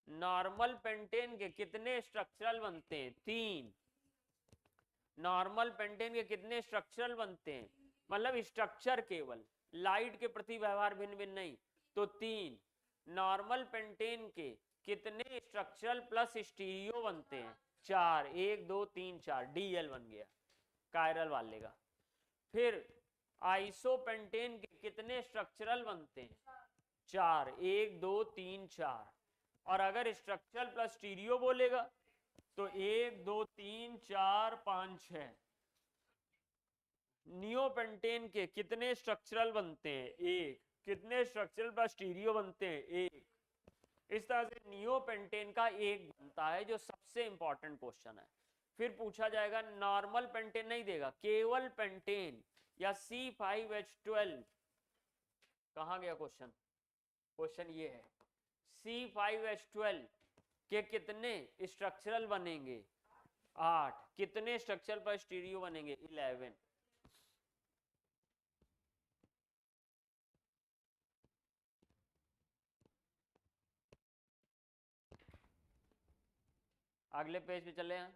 नॉर्मल पेंटेन के कितने स्ट्रक्चरल बनते हैं? 3। नॉर्मल पेंटेन के कितने स्ट्रक्चरल बनते हैं, मतलब स्ट्रक्चर केवल, लाइट के प्रति व्यवहार भिन्न भिन्न नहीं, तो 3। नॉर्मल पेंटेन के कितने स्ट्रक्चरल प्लस स्टीरियो बनते हैं? 4। 1 2 3 4, DL बन गया कायरल वाले का। फिर आइसोपेंटेन के कितने स्ट्रक्चरल बनते हैं? 4। 1 2 3 4। और अगर स्ट्रक्चरल प्लस स्टीरियो बोलेगा तो 1 2 3 4 5 6। नियोपेंटेन के कितने स्ट्रक्चरल बनते हैं? 1। कितने स्ट्रक्चरल प्लस स्टीरियो बनते हैं? 1। इस तरह से नियोपेंटेन का 1 बनता है, जो सबसे इंपॉर्टेंट क्वेश्चन है। फिर पूछा जाएगा, नॉर्मल पेंटेन नहीं देगा, केवल पेंटेन या C5H12, कहां गया क्वेश्चन? क्वेश्चन ये है, C5H12 के कितने स्ट्रक्चरल बनेंगे? 8। कितने स्ट्रक्चरल पर स्टीरियो बनेंगे? 11। अगले पेज पे चले हैं।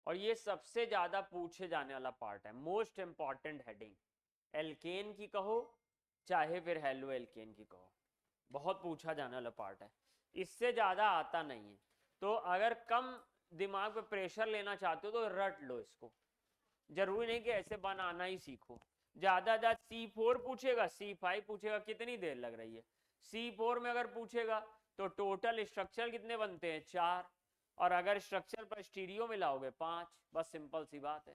और ये सबसे ज्यादा पूछे जाने वाला पार्ट है, मोस्ट इंपॉर्टेंट हेडिंग। एल्केन की कहो चाहे फिर हेलो एल्केन की कहो, बहुत पूछा जाने वाला पार्ट है, इससे ज्यादा आता नहीं है। तो अगर कम दिमाग पे प्रेशर लेना चाहते हो तो रट लो इसको, जरूरी नहीं कि ऐसे बनाना ही सीखो। ज्यादा C4 पूछेगा, C5 पूछेगा, कितनी देर लग रही है? C4 में अगर पूछेगा तो टोटल स्ट्रक्चर कितने बनते हैं? 4। और अगर स्ट्रक्चर पर स्टीरियो मिलाओगे 5, बस सिंपल सी बात है।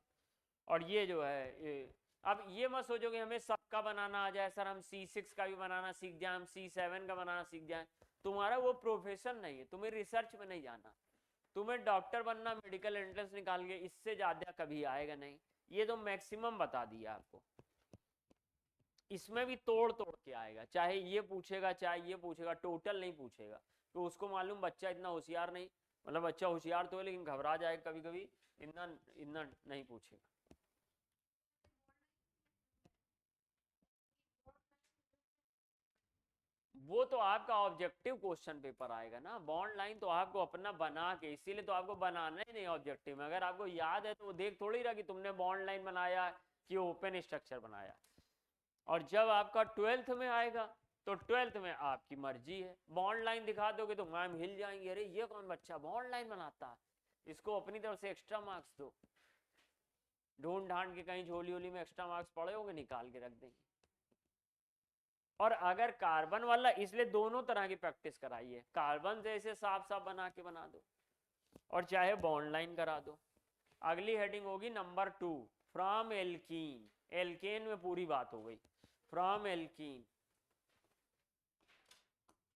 और ये जो है, अब ये मत सोचो कि हमें सबका बनाना आ जाए, सर हम C6 का भी बनाना सीख जाए, हम C7 का बनाना सीख जाए। तुम्हारा वो प्रोफेशन नहीं है, तुम्हें रिसर्च में नहीं जाना, तुम्हें डॉक्टर बनना, मेडिकल एंट्रेंस निकाल के, इससे ज्यादा कभी आएगा नहीं। ये तो मैक्सिमम बता दिया आपको, इसमें भी तोड़ तोड़ के आएगा, चाहे ये पूछेगा चाहे ये पूछेगा, टोटल नहीं पूछेगा। तो उसको मालूम बच्चा इतना होशियार नहीं, मतलब बच्चा होशियार तो है लेकिन घबरा जाए कभी कभी, इतना इतना नहीं पूछेगा। वो तो आपका ऑब्जेक्टिव क्वेश्चन पेपर आएगा ना, बॉन्ड लाइन तो आपको अपना बना के, इसीलिए तो आपको बनाना ही नहीं ऑब्जेक्टिव में। अगर आपको याद है तो वो देख थोड़ी रहा कि तुमने बॉन्ड लाइन बनाया कि ओपन स्ट्रक्चर बनाया। और जब आपका 12th में आएगा तो 12th में आपकी मर्जी है, बॉन्ड लाइन दिखा दोगे तो मैम हिल जाएंगे, अरे ये कौन बच्चा बॉन्ड लाइन बनाता है, इसको अपनी तरफ से एक्स्ट्रा मार्क्स दो। ढूंढ ढांड के कहीं झोली वोली में एक्स्ट्रा मार्क्स पड़े होंगे, निकाल के रख देंगे। और अगर कार्बन वाला, इसलिए दोनों तरह की प्रैक्टिस कराइए, कार्बन जैसे साफ साफ बना के बना दो और चाहे बॉन्ड लाइन करा दो। अगली हेडिंग होगी नंबर 2, फ्रॉम एल्कीन। एल्केन में पूरी बात हो गई। फ्रॉम एल्कीन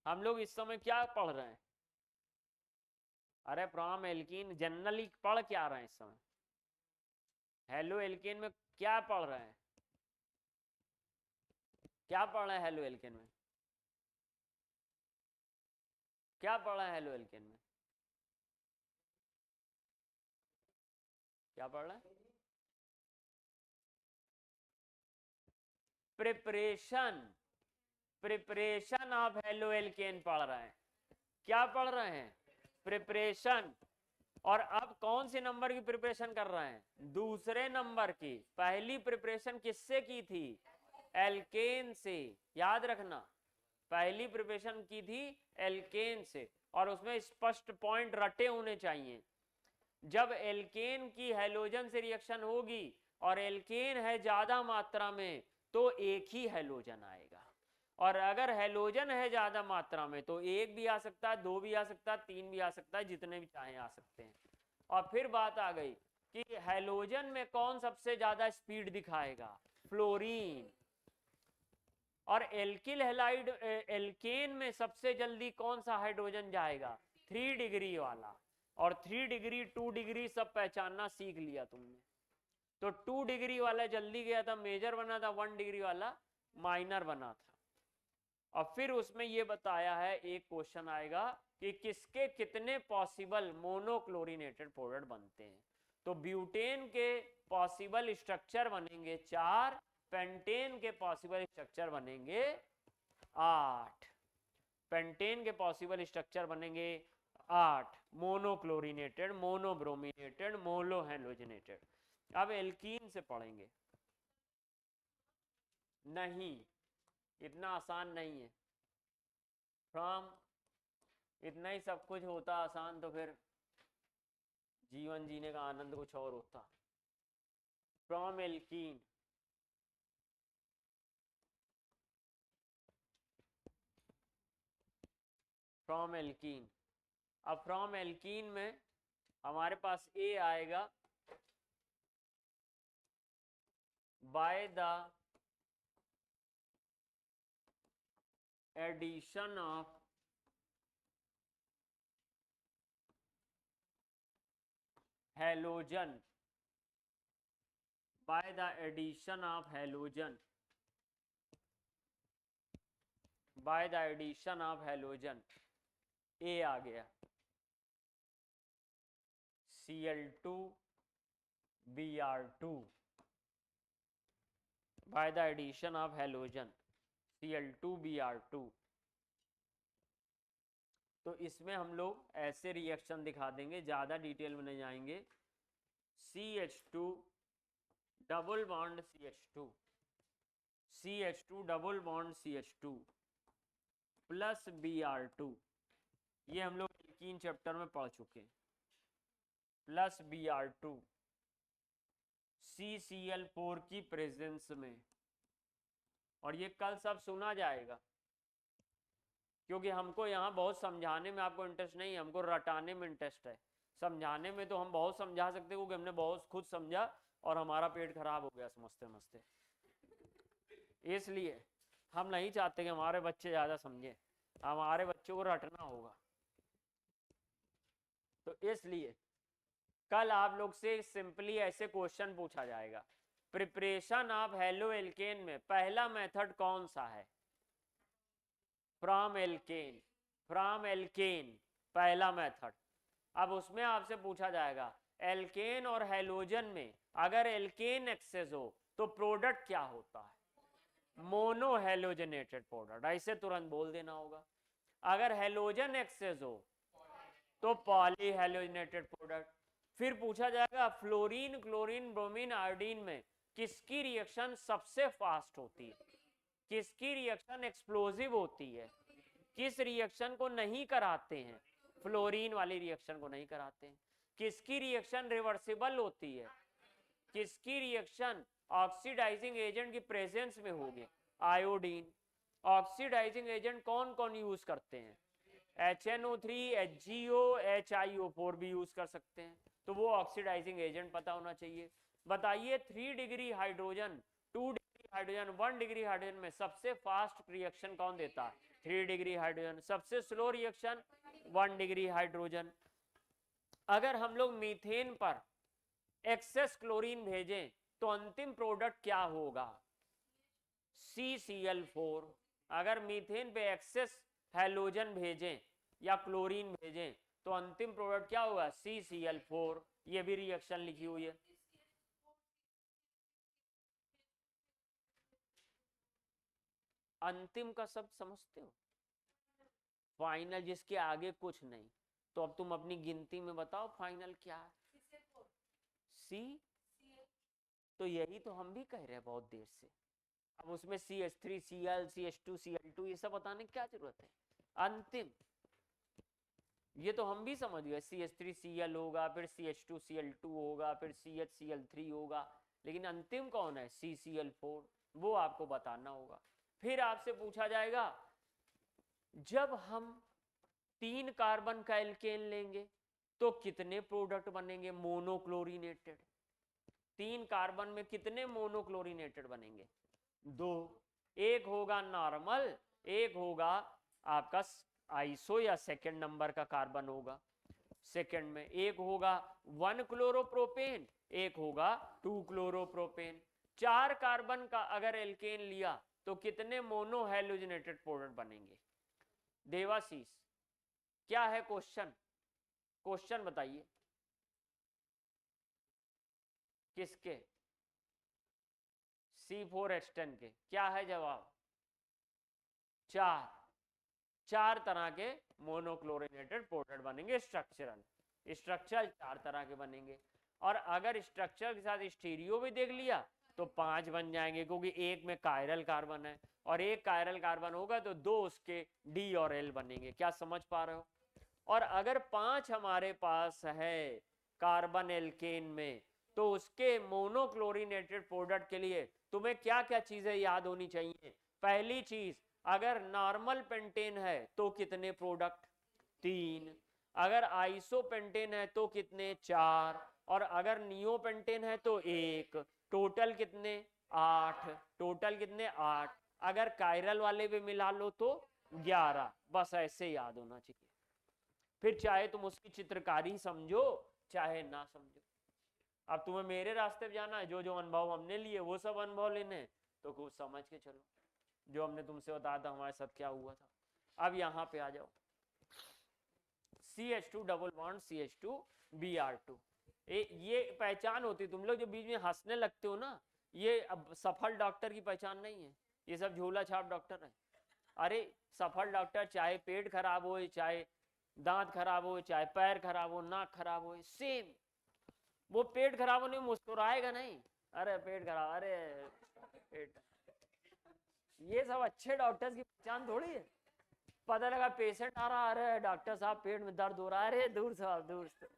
हम लोग इस समय क्या पढ़ रहे हैं? अरे फ्रॉम एल्कीन जनरली पढ़ क्या रहे हैं इस समय? हेलो एल्केन में क्या पढ़ रहे हैं? क्या पढ़ रहे हैं हेलो एल्केन में? क्या पढ़ रहे हैं हेलो एल्केन में? क्या पढ़ रहे हैं? Preparation, preparation of halo alkane पढ़ रहे हैं। क्या पढ़ रहे हैं? प्रिपरेशन। और अब कौन से नंबर की प्रिपरेशन कर रहे हैं? दूसरे नंबर की। पहली प्रिपरेशन किससे की थी? एल्केन से, याद रखना। पहली प्रिपरेशन की थी एल्केन से, और उसमें स्पष्ट पॉइंट रटे होने चाहिए। जब एल्केन की हैलोजन से रिएक्शन होगी और एल्केन है ज्यादा मात्रा में तो एक ही हैलोजन आएगा, और अगर हैलोजन है ज्यादा मात्रा में तो एक भी आ सकता है, दो भी आ सकता है, तीन भी आ सकता है, जितने भी चाहे आ सकते हैं। और फिर बात आ गई कि हैलोजन में कौन सबसे ज्यादा स्पीड दिखाएगा, फ्लोरीन। और एल्किल हैलाइड एल्केन में सबसे जल्दी कौन सा हाइड्रोजन जाएगा, 3 डिग्री वाला। और 3 डिग्री 2 डिग्री सब पहचानना सीख लिया तुमने। तो 2 डिग्री वाला जल्दी गया था, मेजर बना था, 1 डिग्री वाला माइनर बना था। और फिर उसमें ये बताया है, एक क्वेश्चन आएगा कि किसके कितने पॉसिबल मोनोक्लोरिनेटेड प्रोडक्ट बनते हैं। तो ब्यूटेन के पॉसिबल स्ट्रक्चर बनेंगे 4, पेंटेन के पॉसिबल स्ट्रक्चर बनेंगे 8। पेंटेन के पॉसिबल स्ट्रक्चर बनेंगे 8, मोनोक्लोरिनेटेड, मोनोब्रोमिनेटेड, मोनोहैलोजनेटेड। अब एल्कीन से पढ़ेंगे। नहीं, इतना आसान नहीं है। फ्रॉम इतना ही सब कुछ होता आसान तो फिर जीवन जीने का आनंद कुछ और होता। From alkene, from alkene. अब फ्रॉम एल्कीन में हमारे पास ए आएगा, by the addition of halogen, by the addition of halogen, by the addition of halogen. A आ गया, Cl2 Br2, by the addition of halogen Cl2 Br2। तो इसमें हम लोग ऐसे रिएक्शन दिखा देंगे, ज्यादा डिटेल में नहीं जाएंगे। CH2 double bond CH2, CH2 double bond CH2 plus Br2, ये हम लोग एल्कीन चैप्टर में पढ़ चुके हैं, प्लस Br2 CCl4 की प्रेजेंस में। और ये कल सब सुना जाएगा, क्योंकि हमको यहाँ बहुत समझाने में आपको इंटरेस्ट नहीं है, हमको रटाने में इंटरेस्ट है। समझाने में तो हम बहुत समझा सकते हैं, क्योंकि हमने बहुत खुद समझा और हमारा पेट खराब हो गया समझते समझते। इसलिए हम नहीं चाहते कि हमारे बच्चे ज़्यादा समझें, हमारे बच्चों को रटना होगा। तो इसलिए कल आप लोग से सिंपली ऐसे क्वेश्चन पूछा जाएगा, प्रिपरेशन ऑफ हेलो एल्केन में पहला मेथड कौन सा है, फ्रॉम एल्केन, फ्रॉम एल्केन पहला मेथड। अब उसमें आपसे पूछा जाएगा एल्केन और हैलोजन में अगर एल्केन एक्सेस हो तो प्रोडक्ट क्या होता है, मोनो हैलोजनेटेड प्रोडक्ट, ऐसे तुरंत बोल देना होगा। अगर हैलोजन एक्सेस हो तो पॉली हैलोजनेटेड प्रोडक्ट। फिर पूछा जाएगा फ्लोरीन, क्लोरीन, ब्रोमीन, आयोडीन में किसकी रिएक्शन सबसे फास्ट होती है, किसकी रिएक्शन एक्सप्लोसिव होती है, किस रिएक्शन को नहीं कराते हैं, फ्लोरीन वाली रिएक्शन को नहीं कराते हैं। किसकी रिएक्शन रिवर्सिबल होती है, किसकी रिएक्शन ऑक्सीडाइजिंग एजेंट की प्रेजेंस में होगी, आयोडीन। ऑक्सीडाइजिंग एजेंट कौन कौन यूज करते हैं, HNO3, HgO, HiO4 भी यूज कर सकते हैं, तो वो ऑक्सीडाइजिंग एजेंट पता होना चाहिए। बताइए 3 degree hydrogen, 2 degree hydrogen, 1 degree hydrogen में सबसे फास्ट रिएक्शन कौन देता है, 3 डिग्री हाइड्रोजन। सबसे स्लो रिएक्शन 1 डिग्री हाइड्रोजन। अगर हम लोग मीथेन पर एक्सेस क्लोरीन भेजें तो अंतिम प्रोडक्ट क्या होगा, CCl4। अगर मीथेन पे एक्सेस हैलोजन भेजें या क्लोरीन भेजें तो अंतिम प्रोडक्ट क्या होगा, CCl4। ये भी रिएक्शन लिखी हुई है। अंतिम का शब्द समझते हो, फाइनल जिसके आगे कुछ नहीं। तो अब तुम अपनी गिनती में बताओ फाइनल क्या है, C। तो यही तो हम भी कह रहे हैं बहुत देर से। अब उसमें CH3, Cl, CH2, Cl2 ये सब बताने की क्या जरूरत है। अंतिम ये तो हम भी समझ गए, CH3 Cl होगा, फिर CH2 Cl2 होगा, फिर CH Cl3 होगा, लेकिन अंतिम कौन है, CCl4, वो आपको बताना होगा। फिर आपसे पूछा जाएगा जब हम 3 कार्बन का एल्केन लेंगे तो कितने प्रोडक्ट बनेंगे मोनोक्लोरीनेटेड? 3 कार्बन में कितने मोनोक्लोरीनेटेड बनेंगे? 2। एक होगा नॉर्मल, एक होगा आपका आइसो या सेकंड नंबर का कार्बन होगा सेकंड में, एक होगा 1 क्लोरोप्रोपेन, एक होगा 2 क्लोरोप्रोपेन। 4 कार्बन का अगर एल्केन लिया तो कितने मोनो हैलोजिनेटेड प्रोडक्ट बनेंगे? देवाशीष क्या है क्वेश्चन? क्वेश्चन बताइए किसके? C4H10 के। क्या है जवाब? 4। 4 तरह के मोनोक्लोरीनेटेड प्रोडक्ट बनेंगे स्ट्रक्चरल। स्ट्रक्चरल 4 तरह के बनेंगे, और अगर स्ट्रक्चर के साथ स्टीरियो भी देख लिया तो 5 बन जाएंगे, क्योंकि एक में कायरल कार्बन है और एक कायरल कार्बन होगा तो 2 उसके डी और एल बनेंगे। क्या समझ पा रहे हो? और अगर 5 हमारे पास है कार्बन एल्केन में, तो उसके मोनोक्लोरीनेटेड प्रोडक्ट के लिए तुम्हें क्या क्या चीजें याद होनी चाहिए? पहली चीज, अगर नॉर्मल पेंटेन है तो कितने प्रोडक्ट? 3। अगर आइसोपेंटेन है तो कितने? 4। और अगर नियोपेंटेन है तो 1। टोटल कितने? 8। टोटल कितने? 8। अगर कायरल वाले भी मिला लो तो 11। बस ऐसे याद होना चाहिए। फिर चाहे तुम उसकी चित्रकारी समझो चाहे ना समझो। अब तुम्हें मेरे रास्ते पे जाना है, जो जो अनुभव हमने लिए वो सब अनुभव लेने, तो कुछ समझ के चलो जो हमने तुमसे बताया था हमारे साथ क्या हुआ था। अब यहां पे आ जाओ, CH2 double bond CH2 Br2। ये पहचान होती, तुम लोग जो बीच में हंसने लगते हो ना, ये अब सफल डॉक्टर की पहचान नहीं है, ये सब झोला छाप डॉक्टर है। अरे सफल डॉक्टर चाहे पेट खराब हो, चाहे दांत खराब हो, चाहे पैर खराब हो, नाक खराब हो, सेम। वो पेट खराब होने में मुस्कुराएगा नहीं, अरे पेट खराब, अरे पेट। ये सब अच्छे डॉक्टर्स की पहचान थोड़ी है। पता लगा पेशेंट आ रहा, अरे डॉक्टर साहब पेट में दर्द हो रहा है, अरे दूर से दूर से।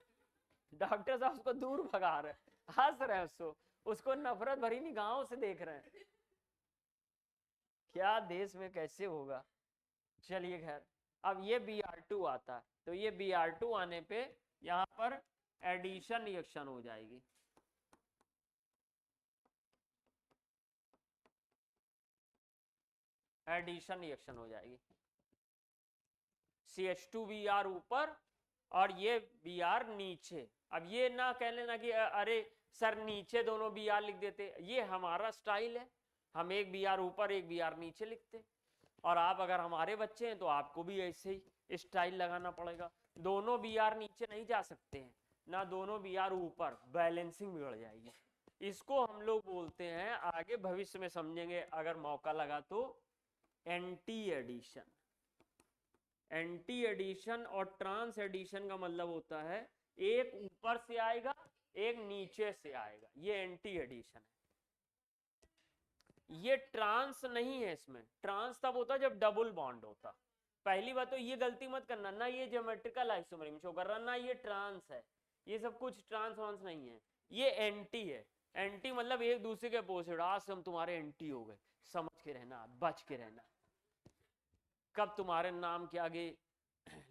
डॉक्टर साहब उसको दूर भगा रहे, हंस रहे उसको नफरत भरी निगाहों से देख रहे हैं। क्या देश में कैसे होगा। चलिए खैर, अब ये Br2 आता है, तो ये Br2 आने पे यहां पर एडिशन रिएक्शन हो जाएगी। एडिशन रिएक्शन हो जाएगी। CH2Br ऊपर और ये Br नीचे। अब ये ना कह लेना कि अरे सर नीचे दोनों Br लिख देते, ये हमारा स्टाइल है, हम एक Br ऊपर एक Br नीचे लिखते। और आप अगर हमारे बच्चे हैं तो आपको भी ऐसे ही स्टाइल लगाना पड़ेगा। दोनों Br नीचे नहीं जा सकते हैं, ना दोनों Br ऊपर, बैलेंसिंग बिगड़ जाएगी। इसको हम लोग बोलते हैं, आगे भविष्य में समझेंगे अगर मौका लगा तो, एंटी एडिशन। एंटी एडिशन और ट्रांस एडिशन का मतलब होता है एक ऊपर से आएगा एक नीचे से आएगा, ये एंटी एडिशन है। ये ट्रांस नहीं है, इसमें ट्रांस तब होता जब डबल बॉन्ड होता। पहली बात तो ये गलती मत करना, ना ये ज्योमेट्रिकल आइसोमर में शो कर रहा, ना ये ट्रांस है, ये सब कुछ ट्रांस वांस नहीं है, ये एंटी है। एंटी मतलब एक दूसरे के अपोजिट, आज से हम तुम्हारे एंटी हो गए, समझ के रहना, बच के रहना, कब तुम्हारे नाम के आगे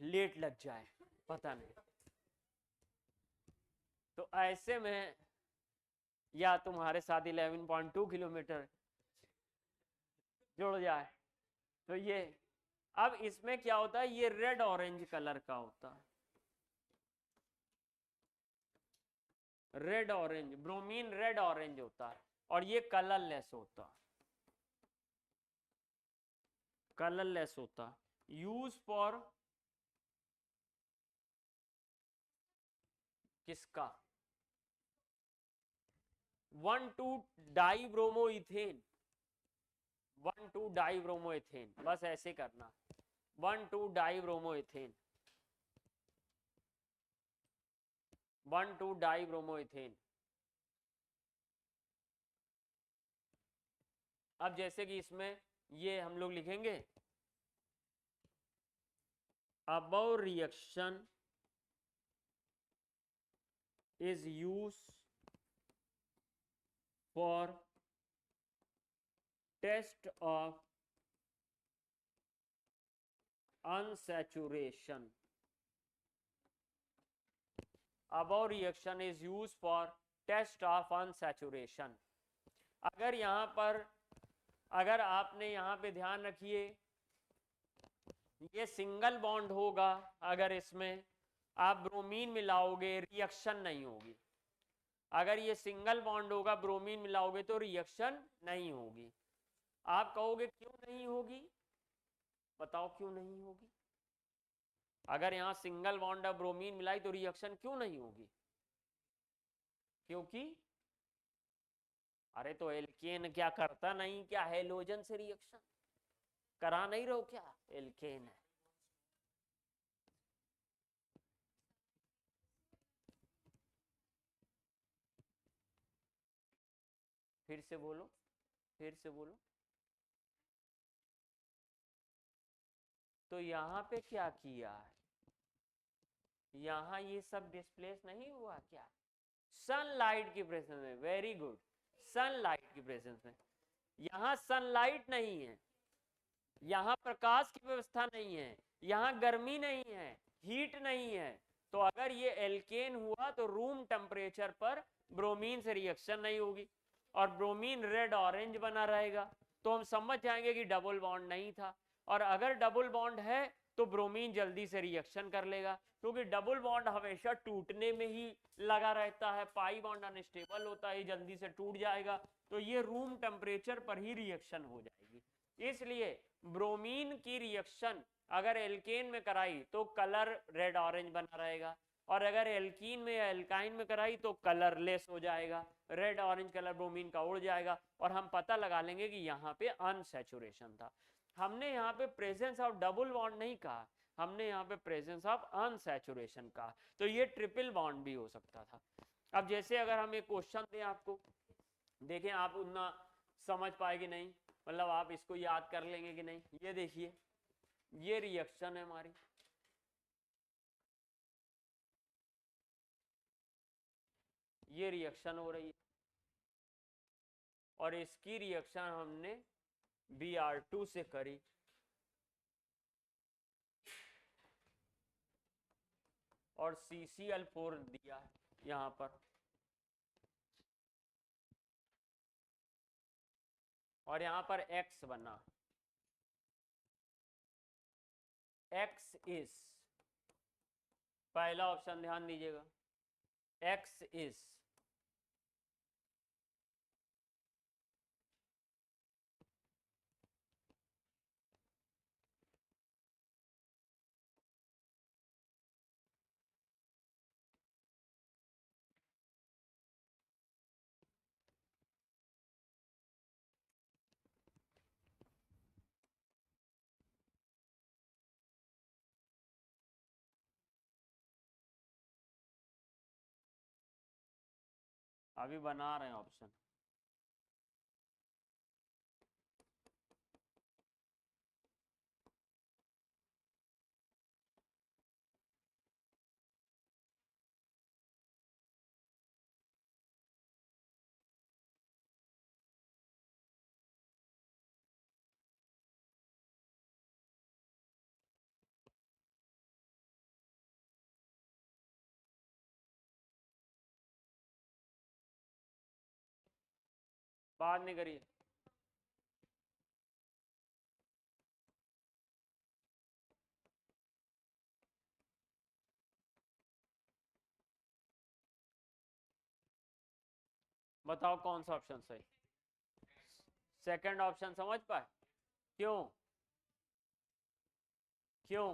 लेट लग जाए पता नहीं। तो ऐसे में या तुम्हारे साथ 11.2 किलोमीटर जुड़ जाए तो ये, अब इसमें क्या होता है, ये रेड ऑरेंज कलर का होता है, red orange, bromine red orange होता है, और ये कलरलेस होता है, कलरलेस होता है। यूज फॉर किसका? 1,2 डाइब्रोमोइथेन, 1,2 डाइब्रोमोइथेन, बस ऐसे करना, 1,2 डाइब्रोमोइथेन, 1,2 डाइब्रोमोइथेन। अब जैसे कि इसमें ये हम लोग लिखेंगे, above reaction is used for test of unsaturation, above reaction is used for test of unsaturation। अगर यहाँ पर, अगर आपने यहाँ पे ध्यान रखिए, ये सिंगल बॉन्ड होगा, अगर इसमें आप ब्रोमीन मिलाओगे रिएक्शन नहीं होगी। अगर ये सिंगल बॉन्ड होगा, ब्रोमीन मिलाओगे तो रिएक्शन नहीं होगी। आप कहोगे क्यों नहीं होगी, बताओ क्यों नहीं होगी? अगर यहाँ सिंगल बॉन्ड है, ब्रोमीन मिलाई तो रिएक्शन क्यों नहीं होगी? क्योंकि अरे तो एल्केन क्या करता नहीं क्या हेलोजन से रिएक्शन? करा नहीं रहो क्या? एल्केन है। फिर से बोलो, फिर से बोलो। तो यहाँ पे क्या किया है, यहाँ ये सब डिस्प्लेस नहीं हुआ क्या? सनलाइट की प्रेजेंस में, वेरी गुड, सनलाइट की प्रेजेंस में। यहाँ सनलाइट नहीं है, यहाँ प्रकाश की व्यवस्था नहीं है, यहाँ गर्मी नहीं है, हीट नहीं है। तो अगर ये एल्केन हुआ तो रूम टेम्परेचर पर ब्रोमीन से रिएक्शन नहीं होगी और ब्रोमीन रेड ऑरेंज बना रहेगा, तो हम समझ जाएंगे कि डबल बॉन्ड नहीं था। और अगर डबल बॉन्ड है तो ब्रोमीन जल्दी से रिएक्शन कर लेगा, क्योंकि डबल बॉन्ड हमेशा टूटने में ही लगा रहता है, पाई बॉन्ड अनस्टेबल होता है, जल्दी से टूट जाएगा, तो ये रूम टेम्परेचर पर ही रिएक्शन हो जाएगी। इसलिए ब्रोमीन की रिएक्शन अगर एल्केन में कराई तो कलर रेड ऑरेंज बना रहेगा, और अगर एल्कीन में या एल्काइन में कराई तो कलरलेस हो जाएगा, रेड ऑरेंज कलर ब्रोमीन का उड़ जाएगा, और हम पता लगा लेंगे कि यहाँ पे अनसैचुरेशन था। हमने यहाँ पे प्रेजेंस ऑफ डबल बॉन्ड नहीं कहा, हमने यहाँ पे प्रेजेंस ऑफ अनसैचुरेशन कहा। तो ये ट्रिपल बॉन्ड भी हो सकता था। अब जैसे अगर हम एक क्वेश्चन दें आपको, देखें आप उतना समझ पाएगी नहीं, मतलब आप इसको याद कर लेंगे कि नहीं। ये देखिए, ये रिएक्शन है हमारी, ये रिएक्शन हो रही है, और इसकी रिएक्शन हमने Br2 से करी, और CCl4 दिया है यहां पर, और यहां पर X बना। X इज, पहला ऑप्शन ध्यान दीजिएगा, X इज अभी बना रहे हैं ऑप्शन। बाद में करिए। बताओ कौन सा ऑप्शन सही? सेकंड ऑप्शन समझ पाए? क्यों? क्यों?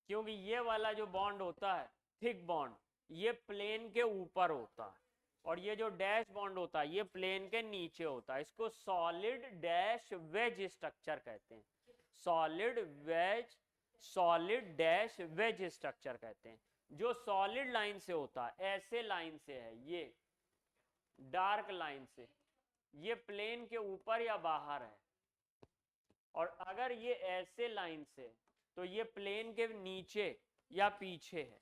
क्योंकि ये वाला जो बॉन्ड होता है, थिक बॉन्ड, ये प्लेन के ऊपर होता है, और ये जो डैश बॉन्ड होता है ये प्लेन के नीचे होता है। इसको सॉलिड डैश वेज स्ट्रक्चर कहते हैं, solid wedge, solid dash wedge structure कहते हैं। जो सॉलिड लाइन से होता है, ऐसे लाइन से है, ये डार्क लाइन से, ये प्लेन के ऊपर या बाहर है, और अगर ये ऐसे लाइन से तो ये प्लेन के नीचे या पीछे है।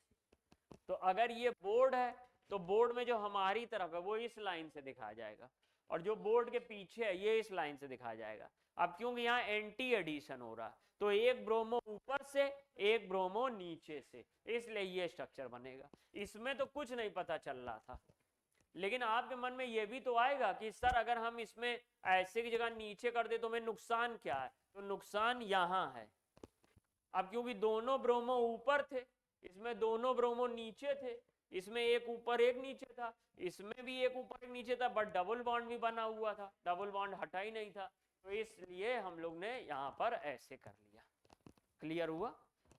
तो अगर ये बोर्ड है तो बोर्ड में जो हमारी तरफ है वो इस लाइन से दिखाया जाएगा, और जो बोर्ड के पीछे है ये इस लाइन से दिखाया जाएगा। अब क्योंकि यहाँ एंटी एडिशन हो रहा है तो एक ब्रोमो ऊपर से एक ब्रोमो नीचे से, इसलिए ये स्ट्रक्चर बनेगा। इसमें तो कुछ नहीं पता चल रहा था, लेकिन आपके मन में ये भी तो आएगा कि सर अगर हम इसमें ऐसे की जगह नीचे कर दे तो हमें नुकसान क्या है, तो नुकसान यहां है। अब क्योंकि दोनों ब्रोमो ऊपर थे, इसमें दोनों ब्रोमो नीचे थे, इसमें एक ऊपर एक नीचे था, इसमें भी एक ऊपर एक नीचे था, बट डबल बॉन्ड भी बना हुआ था, डबल बॉन्ड हटा ही नहीं था, तो इसलिए हम लोग ने यहां पर ऐसे कर लिया। क्लियर हुआ?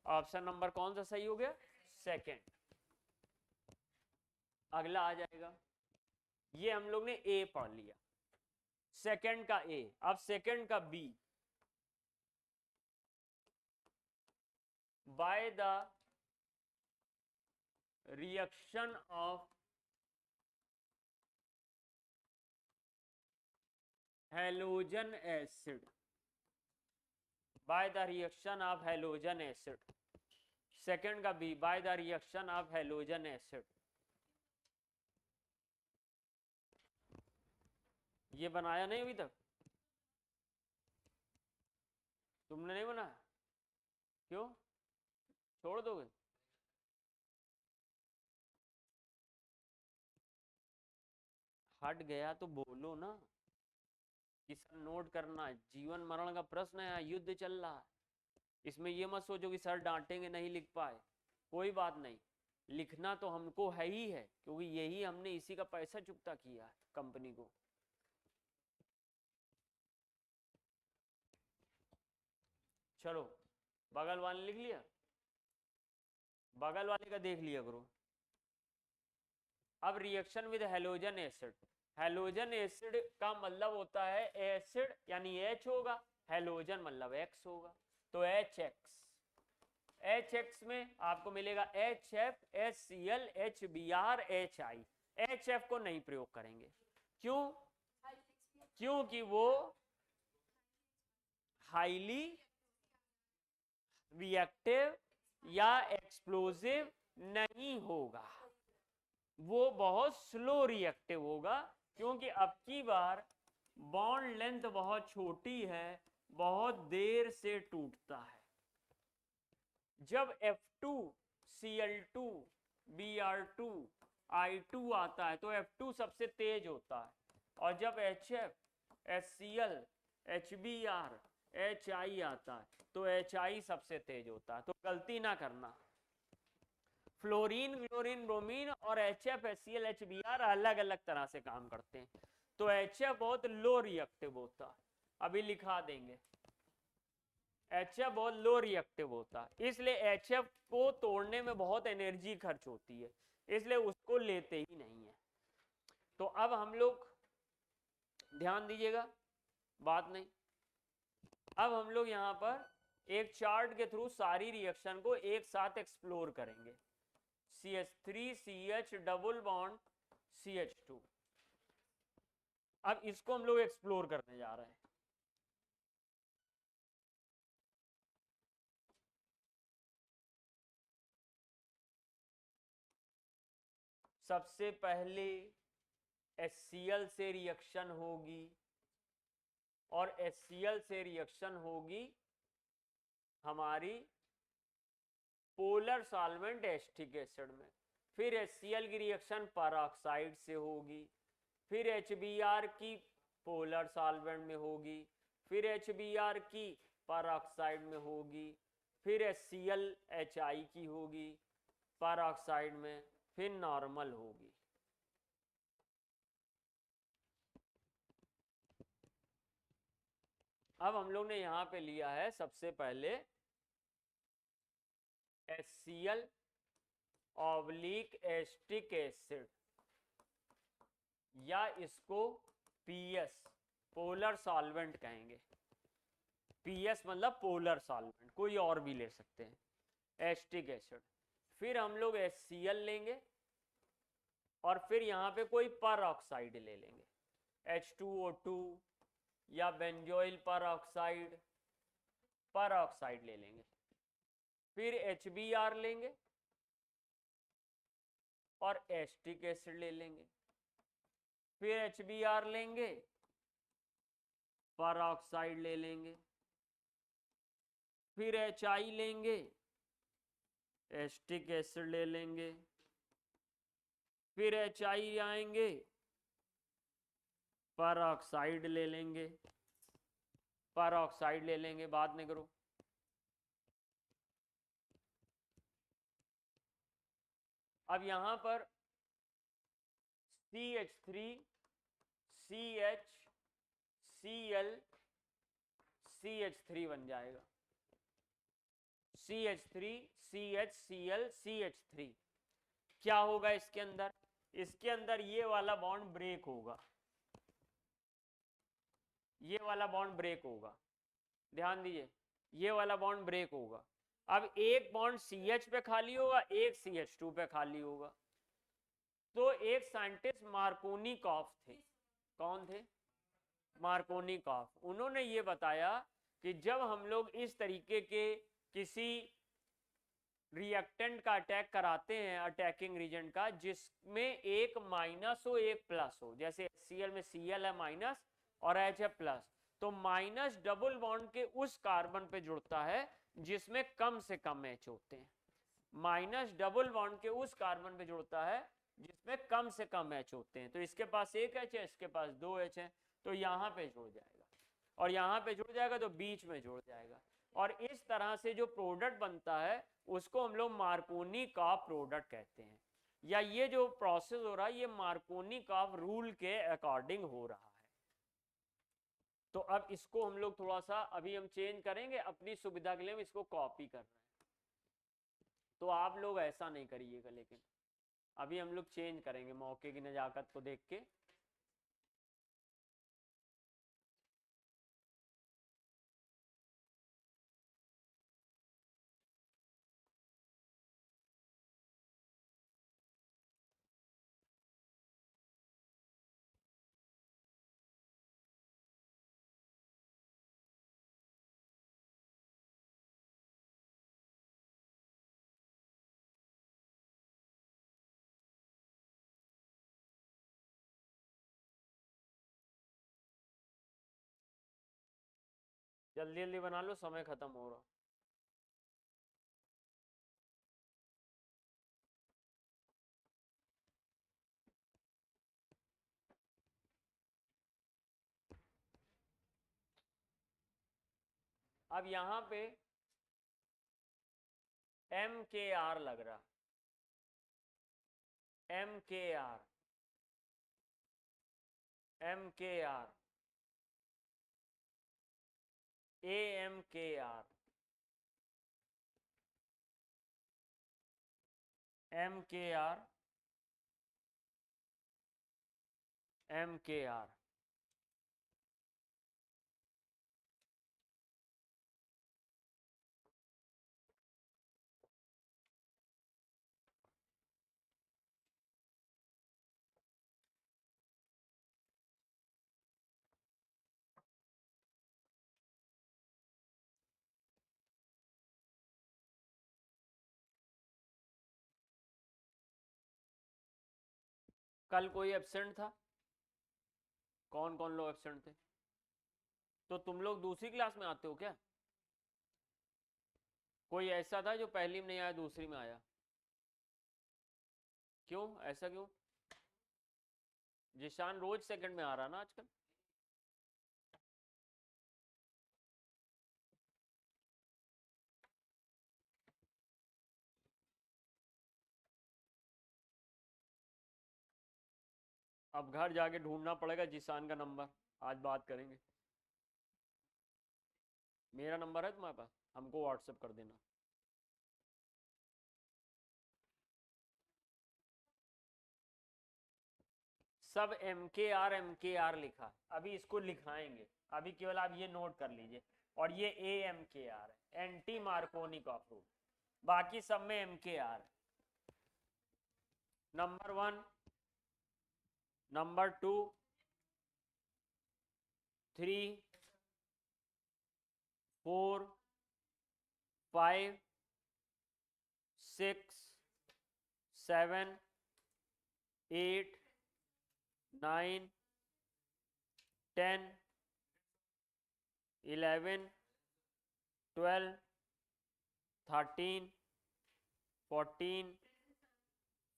ऑप्शन नंबर कौन सा सही हो गया? सेकंड। अगला आ जाएगा, ये हम लोग ने ए पढ़ लिया, सेकंड का ए। अब सेकंड का B. By the reaction of halogen acid, by the reaction of halogen acid. Second का B, by the reaction of halogen acid. ये बनाया नहीं अभी तक? तुमने नहीं बनाया? क्यों छोड़ दोगे? हट गया तो बोलो ना कि सर नोट करना, जीवन मरण का प्रश्न है, युद्ध चल रहा है, इसमें ये मत सोचो कि सर डांटेंगे नहीं लिख पाए, कोई बात नहीं, लिखना तो हमको है ही है, क्योंकि यही हमने इसी का पैसा चुकता किया है कंपनी को। चलो बगल वाले लिख लिया, बगल वाले का देख लिया करो। अब reaction with halogen acid, halogen acid का मतलब होता है एसिड यानी H होगा, हैलोजन मतलब X होगा, तो HX। HX में आपको मिलेगा HF, HCl, HBr, HI। HF को नहीं प्रयोग करेंगे, क्यों? क्योंकि वो हाईली रिएक्टिव या एक्सप्लोसिव नहीं होगा, वो बहुत स्लो रिएक्टिव होगा, क्योंकि अब की बार बॉन्ड लेंथ बहुत छोटी है, बहुत देर से टूटता है। जब F2Cl2 Br2 I2 आता है तो F2 सबसे तेज होता है, और जब HF HCl HBr HI आता है तो HI सबसे तेज होता है। तो गलती ना करना, फ्लोरीन क्लोरीन ब्रोमीन और HF HCl HBr अलग अलग तरह से काम करते हैं, तो HF बहुत लो रिएक्टिव होता है, अभी लिखा देंगे, HF बहुत लो रिएक्टिव होता है, इसलिए HF को तोड़ने में बहुत एनर्जी खर्च होती है, इसलिए उसको लेते ही नहीं है। तो अब हम लोग ध्यान दीजिएगा, बात नहीं, अब हम लोग यहां पर एक चार्ट के थ्रू सारी रिएक्शन को एक साथ एक्सप्लोर करेंगे। CH3CH डबल बॉन्ड CH2, अब इसको हम लोग एक्सप्लोर करने जा रहे हैं। सबसे पहले HCl से रिएक्शन होगी, और HCl से रिएक्शन होगी हमारी पोलर सॉल्वेंट एस्टिक एसिड में, फिर HCl की रिएक्शन परऑक्साइड से होगी, फिर HBr की पोलर सॉल्वेंट में होगी, फिर HBr की परऑक्साइड में होगी, फिर HCl HI की होगी परऑक्साइड में, फिर नॉर्मल होगी। अब हम लोग ने यहां पे लिया है सबसे पहले HCl ऑब्लिक एस्टिक एसिड, या इसको PS पोलर सॉल्वेंट कहेंगे, PS मतलब पोलर सॉल्वेंट, कोई और भी ले सकते हैं, एस्टिक एसिड। फिर हम लोग HCl लेंगे, और फिर यहां पे कोई पर ऑक्साइड ले लेंगे, H2O2 या बेंजोइल पर ऑक्साइड ले लेंगे, फिर HBr लेंगे और एस्टिक एसिड ले लेंगे, फिर HBr लेंगे, पर ऑक्साइड ले लेंगे, फिर HI लेंगे, एस्टिक एसिड ले लेंगे, फिर HI आएंगे, पर ऑक्साइड ले लेंगे, पर ऑक्साइड ले लेंगे, बात नहीं करो। अब यहां पर CH3 CH Cl CH3 बन जाएगा, CH3 CH Cl CH3। क्या होगा इसके अंदर? इसके अंदर ये वाला बॉन्ड ब्रेक होगा, ये वाला बॉन्ड ब्रेक होगा, ध्यान दीजिए, ये वाला बॉन्ड ब्रेक होगा। अब एक बॉन्ड CH पे खाली होगा, एक CH2 पे खाली होगा। तो एक साइंटिस्ट मार्कोनिकॉफ थे, कौन थे? मार्कोनिकॉफ। उन्होंने ये बताया कि जब हम लोग इस तरीके के किसी रिएक्टेंट का अटैक कराते हैं, अटैकिंग रीजन का, जिसमें एक माइनस हो एक प्लस हो, जैसे Cl में Cl है माइनस और H है प्लस, तो माइनस डबल बॉन्ड के उस कार्बन पे जुड़ता है जिसमें कम से कम H होते हैं, माइनस डबल बॉन्ड के उस कार्बन पे जुड़ता है जिसमें कम से कम H होते हैं। तो इसके पास एक H है, इसके पास दो H है, तो यहाँ पे जुड़ जाएगा, और यहाँ पे जुड़ जाएगा तो बीच में जुड़ जाएगा, और इस तरह से जो प्रोडक्ट बनता है उसको हम लोग मार्कोनिकॉफ प्रोडक्ट कहते हैं, या ये जो प्रोसेस हो रहा है ये मार्कोनिकॉफ रूल के अकॉर्डिंग हो रहा है। तो अब इसको हम लोग थोड़ा सा अभी हम चेंज करेंगे, अपनी सुविधा के लिए हम इसको कॉपी कर रहे हैं, तो आप लोग ऐसा नहीं करिएगा, लेकिन अभी हम लोग चेंज करेंगे मौके की नजाकत को देख के। जल्दी जल्दी बना लो, समय खत्म हो रहा। अब यहां पे MKR लग रहा, MKR MKR AMKR MKR MKR। कल कोई एब्सेंट था? कौन कौन लोग एब्सेंट थे? तो तुम लोग दूसरी क्लास में आते हो क्या? कोई ऐसा था जो पहली में नहीं आया दूसरी में आया? क्यों, ऐसा क्यों? जिशान रोज सेकंड में आ रहा ना आजकल। अब घर जाके ढूंढना पड़ेगा जिशान का नंबर, आज बात करेंगे। मेरा नंबर है तुम्हारे पास? हमको व्हाट्सएप कर देना। सब MKR लिखा, अभी इसको लिखाएंगे, अभी केवल आप ये नोट कर लीजिए। और ये AMKR है, एंटी मार्कोनिकॉफ रूल, बाकी सब में MKR। नंबर 1, नंबर 2, 3, 4, 5, 6, 7, 8, 9, 10, 11, 12, 13, 14,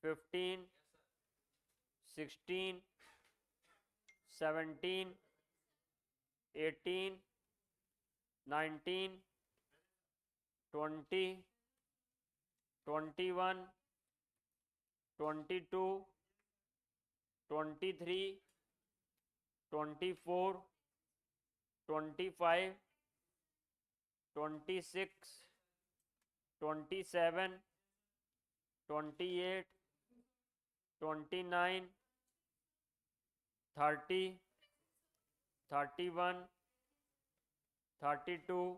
15, 16, 17, 18, 19, 20, 21, 22, 23, 24, 25, 26, 27, 28, 29, 30, 31, 32,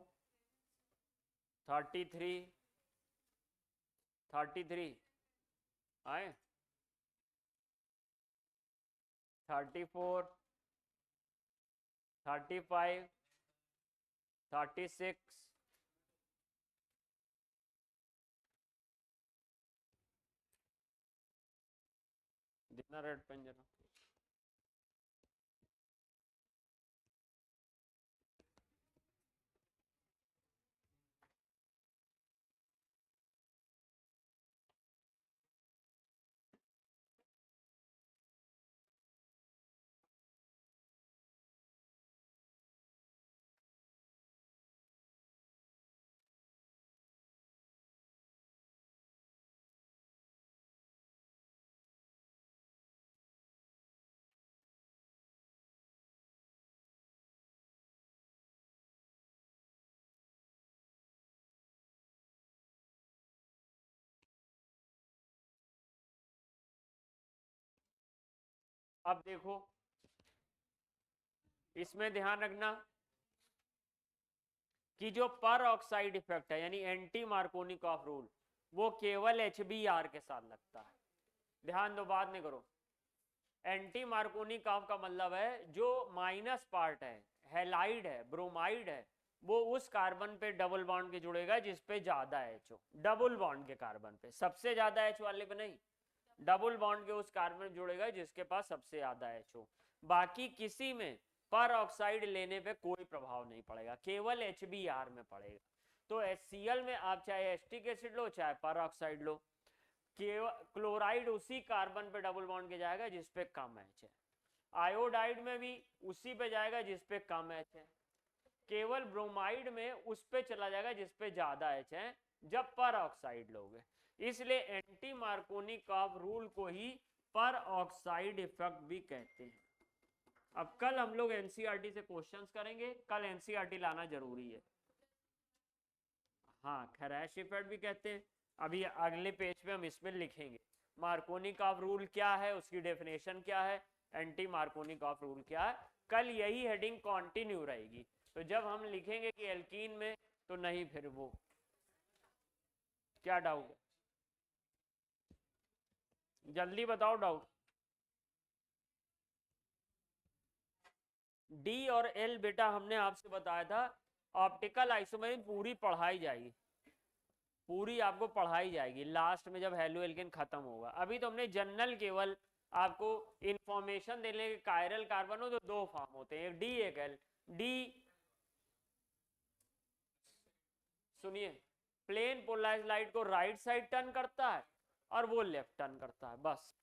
33, 33 आए, 34, 35, 36, जितना रेड पेन जरा, अब देखो इसमें ध्यान रखना कि जो पर ऑक्साइड इफेक्ट है यानी एंटी मार्कोनिकॉफ रूल वो केवल HBr के साथ लगता है। ध्यान दो, बात नहीं करो। एंटी मार्कोनिकॉफ का मतलब है जो माइनस पार्ट है, हैलाइड है, ब्रोमाइड है, वो उस कार्बन पे डबल बॉन्ड के जुड़ेगा जिस पे ज्यादा H हो, डबल बॉन्ड के कार्बन पे, सबसे ज्यादा H वाले पे नहीं, डबल बॉन्ड के उस कार्बन में जुड़ेगा जिसके पास सबसे ज्यादा H हो। बाकी किसी में पर ऑक्साइड लेने पे कोई प्रभाव नहीं पड़ेगा, केवल HBr में पड़ेगा। तो HCl में आप चाहे एस्टिक एसिड लो चाहे पर ऑक्साइड लो, केवल क्लोराइड उसी कार्बन पे डबल बॉन्ड के जाएगा जिस पे कम H है, आयोडाइड में भी उसी पे जाएगा जिस पे कम H है, केवल ब्रोमाइड में उस पे चला जाएगा जिस पे ज्यादा H है जब पर ऑक्साइड लोगे। इसलिए एंटी मार्कोनिकॉफ रूल को ही पर ऑक्साइड इफेक्ट भी कहते हैं। अब कल हम लोग एनसीईआरटी से क्वेश्चंस करेंगे, कल एनसीईआरटी लाना जरूरी है। हाँ, खरैश इफेक्ट भी कहते हैं। अभी अगले पेज पे हम इसमें लिखेंगे मार्कोनिकॉफ रूल क्या है, उसकी डेफिनेशन क्या है, एंटी मार्कोनिकॉफ रूल क्या है। कल यही हेडिंग कंटिन्यू रहेगी, तो जब हम लिखेंगे कि एल्कीन में तो नहीं, फिर वो क्या डाउट है, जल्दी बताओ डाउट। डी और एल बेटा हमने आपसे बताया था ऑप्टिकल आइसोमेरिज्म पूरी पढ़ाई जाएगी, पूरी आपको पढ़ाई जाएगी लास्ट में जब हेलो एल्केन खत्म होगा। अभी तो हमने जनरल केवल आपको इंफॉर्मेशन देने के कायरल कार्बन हो तो दो फॉर्म होते हैं, एक डी एक एल। डी सुनिए, प्लेन पोलराइज्ड लाइट को राइट साइड टर्न करता है और वो लेफ्ट टर्न करता है, बस